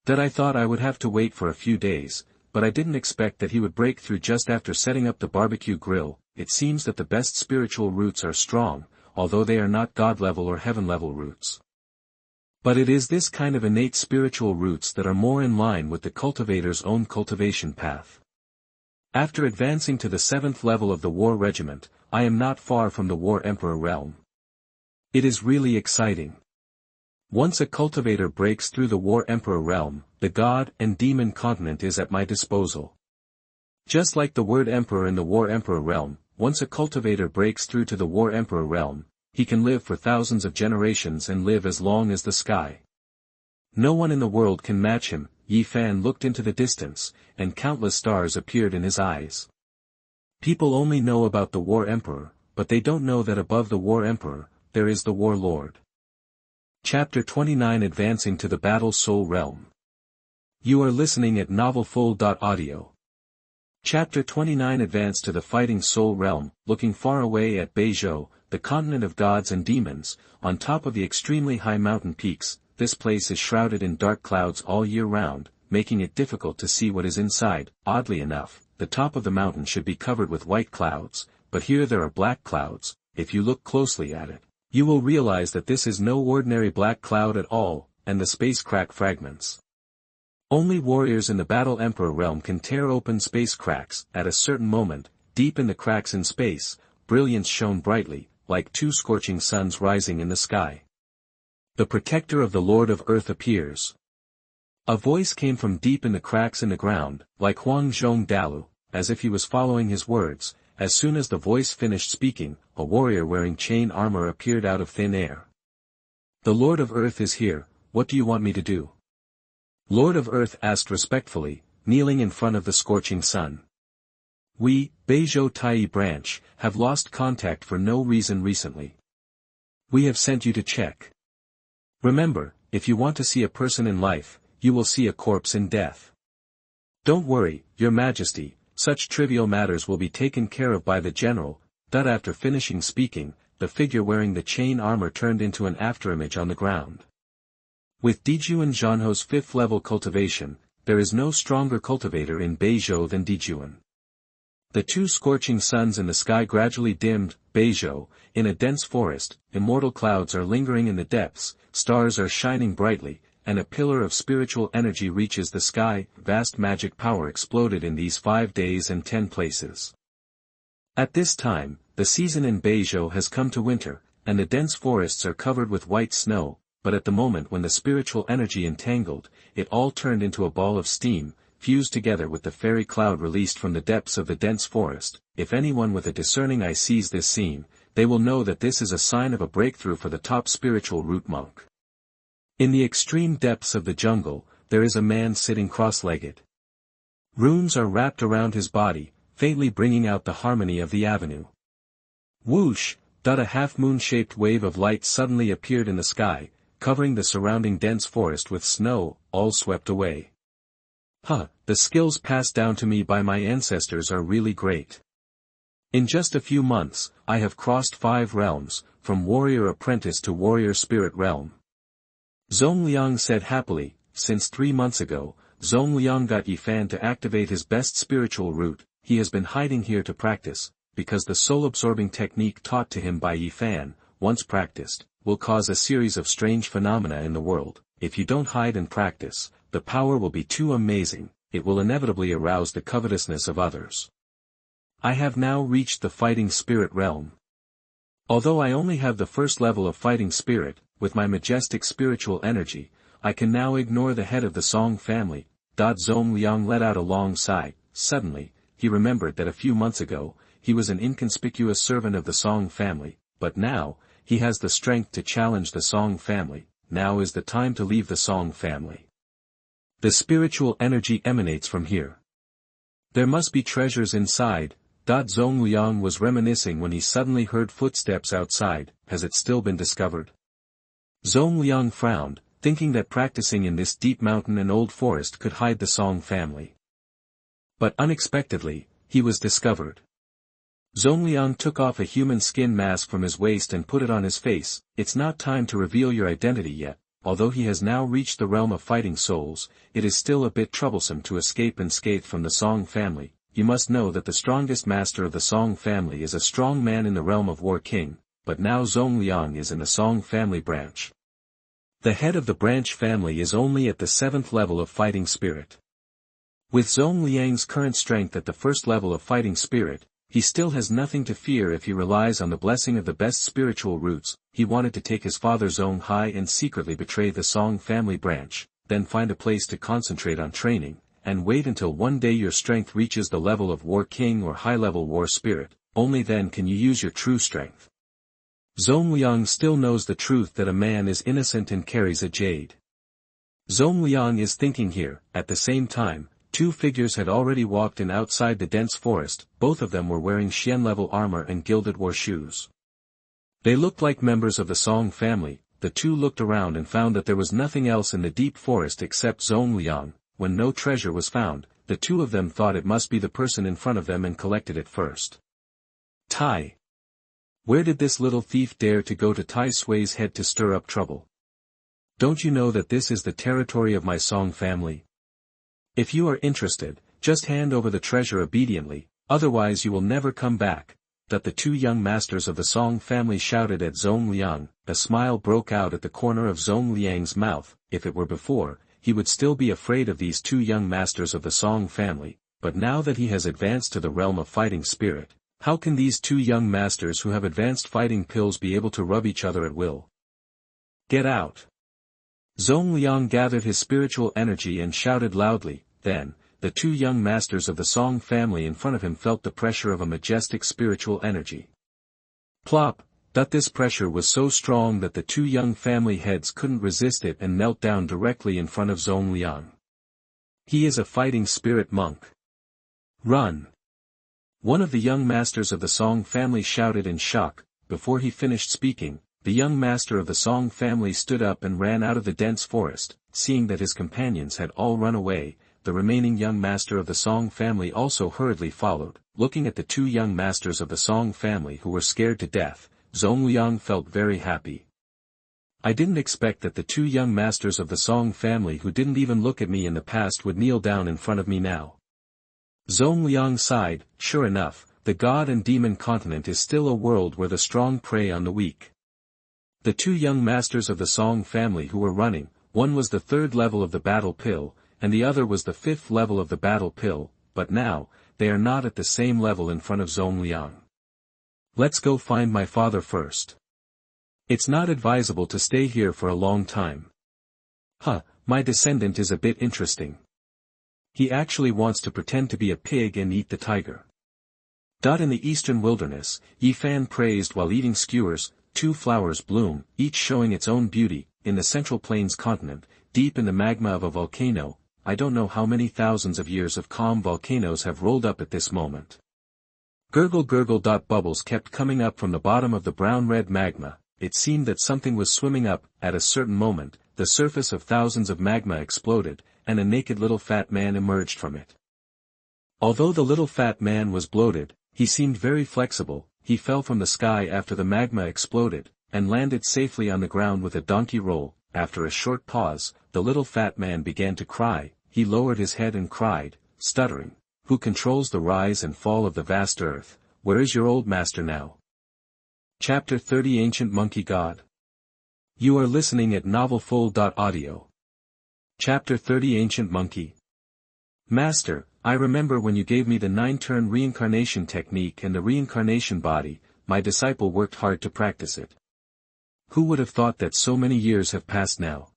I thought I would have to wait for a few days, but I didn't expect that he would break through just after setting up the barbecue grill. It seems that the best spiritual roots are strong, although they are not God-level or heaven-level roots. But it is this kind of innate spiritual roots that are more in line with the cultivator's own cultivation path. After advancing to the 7th level of the war regiment, I am not far from the War Emperor realm. It is really exciting. Once a cultivator breaks through the War Emperor realm, the God and Demon continent is at my disposal. Just like the word Emperor in the War Emperor realm, once a cultivator breaks through to the War Emperor realm, he can live for thousands of generations and live as long as the sky. No one in the world can match him. Yi Fan looked into the distance, and countless stars appeared in his eyes. People only know about the War Emperor, but they don't know that above the War Emperor, there is the War Lord. Chapter 29 Advancing to the Battle Soul Realm. You are listening at novelfull.audio. Chapter 29 Advance to the Fighting Soul Realm. Looking far away at Beizhou, the continent of gods and demons, on top of the extremely high mountain peaks, this place is shrouded in dark clouds all year round, making it difficult to see what is inside. Oddly enough, the top of the mountain should be covered with white clouds, but here there are black clouds. If you look closely at it, you will realize that this is no ordinary black cloud at all, and the space crack fragments. Only warriors in the Battle Emperor realm can tear open space cracks. At a certain moment, deep in the cracks in space, brilliance shone brightly, like 2 scorching suns rising in the sky. The protector of the Lord of Earth appears. A voice came from deep in the cracks in the ground, like Huang Zhong Dalu, as if he was following his words. As soon as the voice finished speaking, a warrior wearing chain armor appeared out of thin air. The Lord of Earth is here. What do you want me to do? Lord of Earth asked respectfully, kneeling in front of the scorching sun. We, Beizhou Tai branch, have lost contact for no reason recently. We have sent you to check. Remember, if you want to see a person in life, you will see a corpse in death. Don't worry, Your Majesty, such trivial matters will be taken care of by the general. After finishing speaking, the figure wearing the chain armor turned into an afterimage on the ground. With Dijuan Zhanho's 5th level cultivation, there is no stronger cultivator in Beizhou than Dijuan. The 2 scorching suns in the sky gradually dimmed. Beizhou, in a dense forest, immortal clouds are lingering in the depths, stars are shining brightly, and a pillar of spiritual energy reaches the sky. Vast magic power exploded in these 5 days and 10 places. At this time, the season in Beizhou has come to winter, and the dense forests are covered with white snow. but at the moment when the spiritual energy entangled, it all turned into a ball of steam, fused together with the fairy cloud released from the depths of the dense forest. If anyone with a discerning eye sees this scene, they will know that this is a sign of a breakthrough for the top spiritual root monk. In the extreme depths of the jungle, there is a man sitting cross-legged. Runes are wrapped around his body, faintly bringing out the harmony of the avenue. Whoosh! A half-moon-shaped wave of light suddenly appeared in the sky, covering the surrounding dense forest with snow, all swept away. The skills passed down to me by my ancestors are really great. In just a few months, I have crossed 5 realms, from warrior apprentice to warrior spirit realm. Zong Liang said happily. Since 3 months ago, Zong Liang got Yifan to activate his best spiritual root. He has been hiding here to practice, because the soul-absorbing technique taught to him by Yifan, once practiced, will cause a series of strange phenomena in the world. If you don't hide and practice, the power will be too amazing, it will inevitably arouse the covetousness of others. I have now reached the fighting spirit realm. Although I only have the first level of fighting spirit, with my majestic spiritual energy, I can now ignore the head of the Song family. Zong Liang let out a long sigh. Suddenly, he remembered that a few months ago, he was an inconspicuous servant of the Song family, but now, he has the strength to challenge the Song family. Now is the time to leave the Song family. The spiritual energy emanates from here. There must be treasures inside. Zong Liang was reminiscing when he suddenly heard footsteps outside. Has it still been discovered? Zong Liang frowned, thinking that practicing in this deep mountain and old forest could hide the Song family. But unexpectedly, he was discovered. Zong Liang took off a human skin mask from his waist and put it on his face. It's not time to reveal your identity yet. Although he has now reached the realm of fighting souls, it is still a bit troublesome to escape unscathed from the Song family. You must know that the strongest master of the Song family is a strong man in the realm of War King, but now Zong Liang is in the Song family branch. The head of the branch family is only at the 7th level of fighting spirit. With Zong Liang's current strength at the first level of fighting spirit, he still has nothing to fear if he relies on the blessing of the best spiritual roots. He wanted to take his father Zong Hai and secretly betray the Song family branch, then find a place to concentrate on training, and wait until one day your strength reaches the level of War King or high-level War Spirit. Only then can you use your true strength. Zong Liang still knows the truth that a man is innocent and carries a jade. Zong Liang is thinking here. At the same time, 2 figures had already walked in outside the dense forest. Both of them were wearing Xian-level armor and gilded war shoes. They looked like members of the Song family. The 2 looked around and found that there was nothing else in the deep forest except Zong Liang. When no treasure was found, the 2 of them thought it must be the person in front of them and collected it first. Tai. Where did this little thief dare to go to Tai Sui's head to stir up trouble? Don't you know that this is the territory of my Song family? If you are interested, just hand over the treasure obediently, otherwise you will never come back. That the 2 young masters of the Song family shouted at Zong Liang. A smile broke out at the corner of Zong Liang's mouth. If it were before, he would still be afraid of these 2 young masters of the Song family, but now that he has advanced to the realm of fighting spirit, how can these 2 young masters who have advanced fighting pills be able to rub each other at will? Get out! Zong Liang gathered his spiritual energy and shouted loudly. Then, the 2 young masters of the Song family in front of him felt the pressure of a majestic spiritual energy. Plop! This pressure was so strong that the 2 young family heads couldn't resist it and knelt down directly in front of Zong Liang. He is a fighting spirit monk. Run! One of the young masters of the Song family shouted in shock. Before he finished speaking, the young master of the Song family stood up and ran out of the dense forest. Seeing that his companions had all run away, the remaining young master of the Song family also hurriedly followed. Looking at the 2 young masters of the Song family who were scared to death, Zong Liang felt very happy. I didn't expect that the 2 young masters of the Song family who didn't even look at me in the past would kneel down in front of me now. Zong Liang sighed. Sure enough, the god and demon continent is still a world where the strong prey on the weak. The 2 young masters of the Song family who were running, one was the 3rd level of the battle pill, and the other was the 5th level of the battle pill, but now, they are not at the same level in front of Zong Liang. Let's go find my father first. It's not advisable to stay here for a long time. Huh, my descendant is a bit interesting. He actually wants to pretend to be a pig and eat the tiger. In the eastern wilderness, Yifan praised while eating skewers, 2 flowers bloom, each showing its own beauty, in the Central Plains continent, deep in the magma of a volcano. I don't know how many thousands of years of calm volcanoes have rolled up at this moment. Gurgle gurgle. Bubbles kept coming up from the bottom of the brown-red magma. It seemed that something was swimming up. At a certain moment, the surface of thousands of magma exploded, and a naked little fat man emerged from it. Although the little fat man was bloated, he seemed very flexible. He fell from the sky after the magma exploded, and landed safely on the ground with a donkey roll. After a short pause, the little fat man began to cry. He lowered his head and cried, stuttering, "Who controls the rise and fall of the vast earth? Where is your old master now?" Chapter 30 Ancient Monkey God. You are listening at novelfull.audio. Chapter 30 Ancient Monkey. Master, I remember when you gave me the 9-turn reincarnation technique and the reincarnation body. My disciple worked hard to practice it. Who would have thought that so many years have passed now?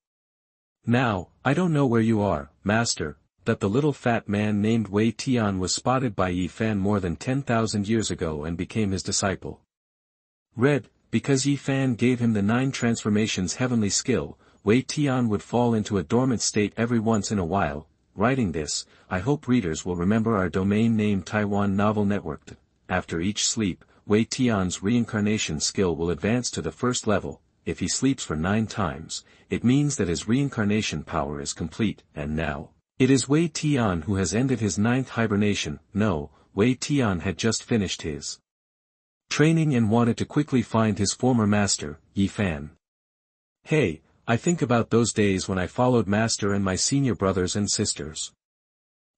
Now, I don't know where you are, Master, that the little fat man named Wei Tian was spotted by Yifan more than 10,000 years ago and became his disciple. Read, because Yifan gave him the 9 transformations heavenly skill, Wei Tian would fall into a dormant state every once in a while. Writing this, I hope readers will remember our domain name Taiwan Novel Network. After each sleep, Wei Tian's reincarnation skill will advance to the 1st level. If he sleeps for 9 times, it means that his reincarnation power is complete. And now, it is Wei Tian who has ended his 9th hibernation. No, Wei Tian had just finished his training and wanted to quickly find his former master, Yifan. Hey, I think about those days when I followed Master and my senior brothers and sisters.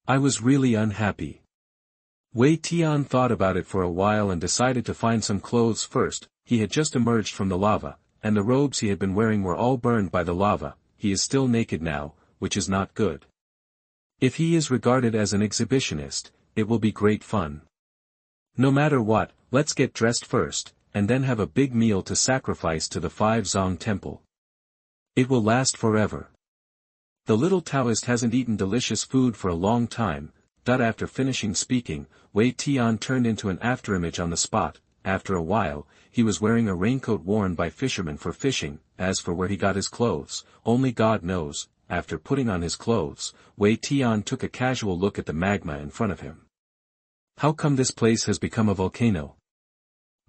I was really unhappy. Wei Tian thought about it for a while and decided to find some clothes first. He had just emerged from the lava, and the robes he had been wearing were all burned by the lava. He is still naked now, which is not good. If he is regarded as an exhibitionist, it will be great fun. No matter what, let's get dressed first, and then have a big meal to sacrifice to the 5 Zong temple. It will last forever. The little Taoist hasn't eaten delicious food for a long time. After finishing speaking, Wei Tian turned into an afterimage on the spot. After a while, he was wearing a raincoat worn by fishermen for fishing. As for where he got his clothes, only God knows. After putting on his clothes, Wei Tian took a casual look at the magma in front of him. How come this place has become a volcano?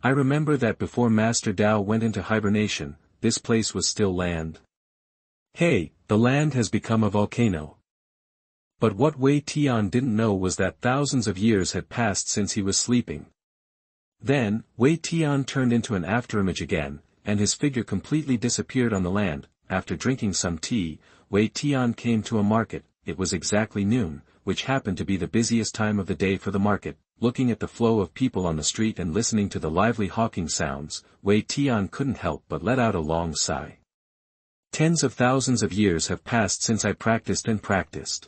I remember that before Master Dao went into hibernation, this place was still land. Hey, the land has become a volcano. But what Wei Tian didn't know was that thousands of years had passed since he was sleeping. Then, Wei Tian turned into an afterimage again, and his figure completely disappeared on the land. After drinking some tea, Wei Tian came to a market. It was exactly noon, which happened to be the busiest time of the day for the market. Looking at the flow of people on the street and listening to the lively hawking sounds, Wei Tian couldn't help but let out a long sigh. Tens of thousands of years have passed since I practiced and practiced.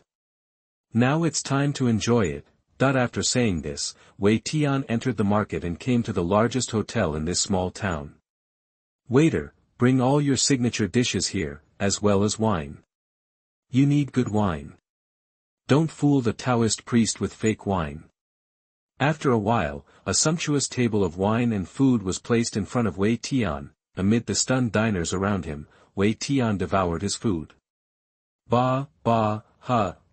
Now it's time to enjoy it. After saying this, Wei Tian entered the market and came to the largest hotel in this small town. Waiter, bring all your signature dishes here, as well as wine. You need good wine. Don't fool the Taoist priest with fake wine. After a while, a sumptuous table of wine and food was placed in front of Wei Tian. Amid the stunned diners around him, Wei Tian devoured his food. The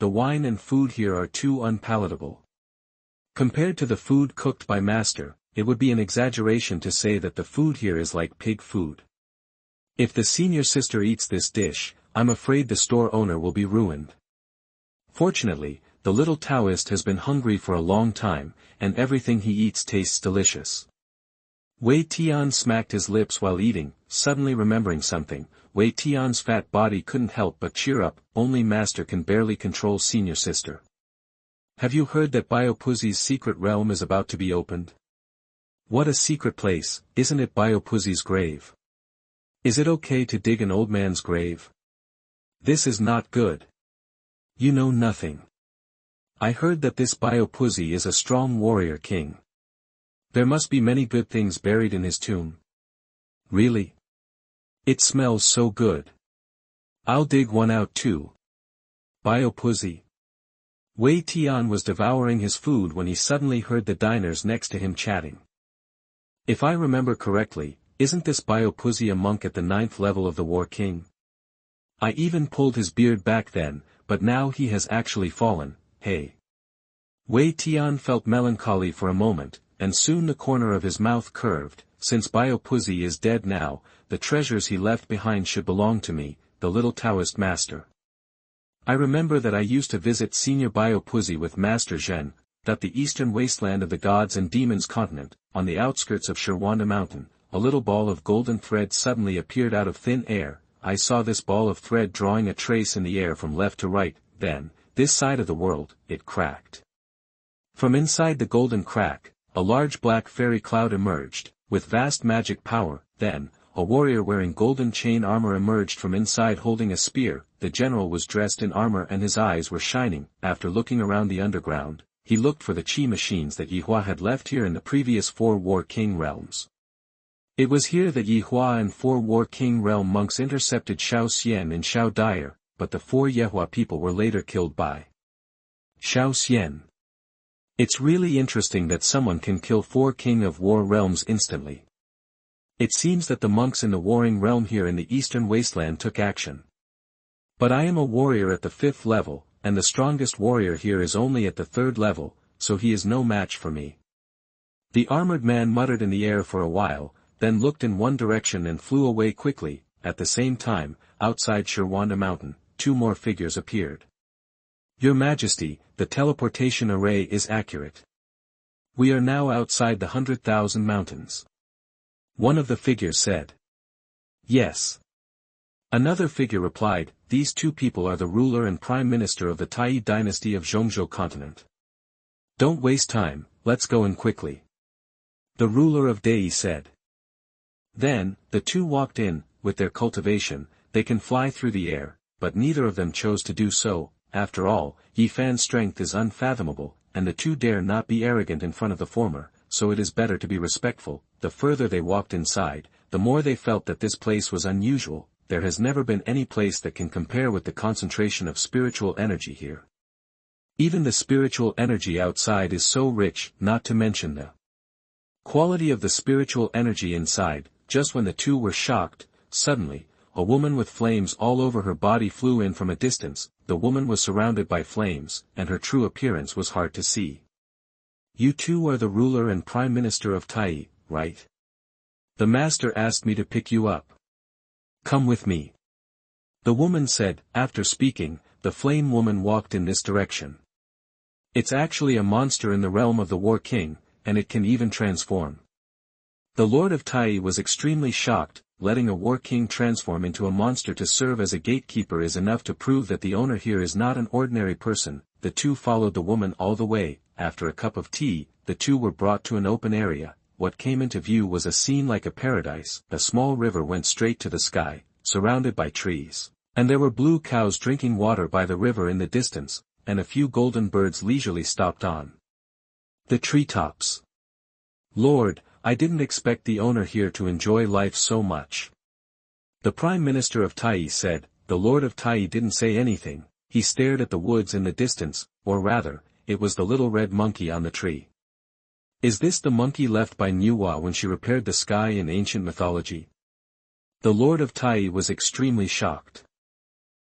wine and food here are too unpalatable. Compared to the food cooked by Master, it would be an exaggeration to say that the food here is like pig food. If the senior sister eats this dish, I'm afraid the store owner will be ruined. Fortunately, the little Taoist has been hungry for a long time, and everything he eats tastes delicious. Wei Tian smacked his lips while eating. Suddenly remembering something, Wei Tian's fat body couldn't help but cheer up. Only Master can barely control senior sister. Have you heard that Biopuzzi's secret realm is about to be opened? What a secret place, isn't it? Biopuzzi's grave. Is it okay to dig an old man's grave? This is not good. You know nothing. I heard that this Biopuzzi is a strong warrior king. There must be many good things buried in his tomb. Really? It smells so good. I'll dig one out too. Biopussy. Wei Tian was devouring his food when he suddenly heard the diners next to him chatting. If I remember correctly, isn't this Biopussy a monk at the 9th level of the War King? I even pulled his beard back then, but now he has actually fallen, hey. Wei Tian felt melancholy for a moment, and soon the corner of his mouth curved. Since Biopussy is dead now, the treasures he left behind should belong to me, the little Taoist master. I remember that I used to visit Senior Biopussy with Master Zhen, at the eastern wasteland of the gods and demons continent, on the outskirts of Xuanhuan mountain. A little ball of golden thread suddenly appeared out of thin air. I saw this ball of thread drawing a trace in the air from left to right, then, this side of the world, it cracked. From inside the golden crack, a large black fairy cloud emerged, with vast magic power. Then, a warrior wearing golden chain armor emerged from inside holding a spear. The general was dressed in armor and his eyes were shining. After looking around the underground, he looked for the chi machines that Yihua had left here in the previous 4 War King realms. It was here that Yihua and 4 War King realm monks intercepted Xiao Xian and Xiao Dyer, but the 4 Yehua people were later killed by Xiao Xian. It's really interesting that someone can kill 4 King of War realms instantly. It seems that the monks in the warring realm here in the eastern wasteland took action. But I am a warrior at the 5th level, and the strongest warrior here is only at the 3rd level, so he is no match for me. The armored man muttered in the air for a while, then looked in one direction and flew away quickly. At the same time, outside Xuanhuan mountain, 2 more figures appeared. Your Majesty, the teleportation array is accurate. We are now outside the 100,000 mountains. One of the figures said. Yes. Another figure replied, these 2 people are the ruler and prime minister of the Tai dynasty of Zhongzhou continent. Don't waste time, let's go in quickly. The ruler of Dei said. Then, the 2 walked in. With their cultivation, they can fly through the air, but neither of them chose to do so. After all, Yi Fan's strength is unfathomable, and the 2 dare not be arrogant in front of the former, so it is better to be respectful. The further they walked inside, the more they felt that this place was unusual. There has never been any place that can compare with the concentration of spiritual energy here. Even the spiritual energy outside is so rich, not to mention the quality of the spiritual energy inside. Just when the 2 were shocked, suddenly, a woman with flames all over her body flew in from a distance. The woman was surrounded by flames, and her true appearance was hard to see. You 2 are the ruler and prime minister of Tai, right? The master asked me to pick you up. Come with me. The woman said. After speaking, the flame woman walked in this direction. It's actually a monster in the realm of the War King, and it can even transform. The Lord of Tai was extremely shocked. Letting a War King transform into a monster to serve as a gatekeeper is enough to prove that the owner here is not an ordinary person. The 2 followed the woman all the way. After a cup of tea, the 2 were brought to an open area. What came into view was a scene like a paradise. A small river went straight to the sky, surrounded by trees, and there were blue cows drinking water by the river in the distance, and a few golden birds leisurely stopped on the treetops. Lord, I didn't expect the owner here to enjoy life so much. The Prime Minister of Tai said. The Lord of Tai didn't say anything. He stared at the woods in the distance, or rather, it was the little red monkey on the tree. Is this the monkey left by Nuwa when she repaired the sky in ancient mythology? The Lord of Tai was extremely shocked.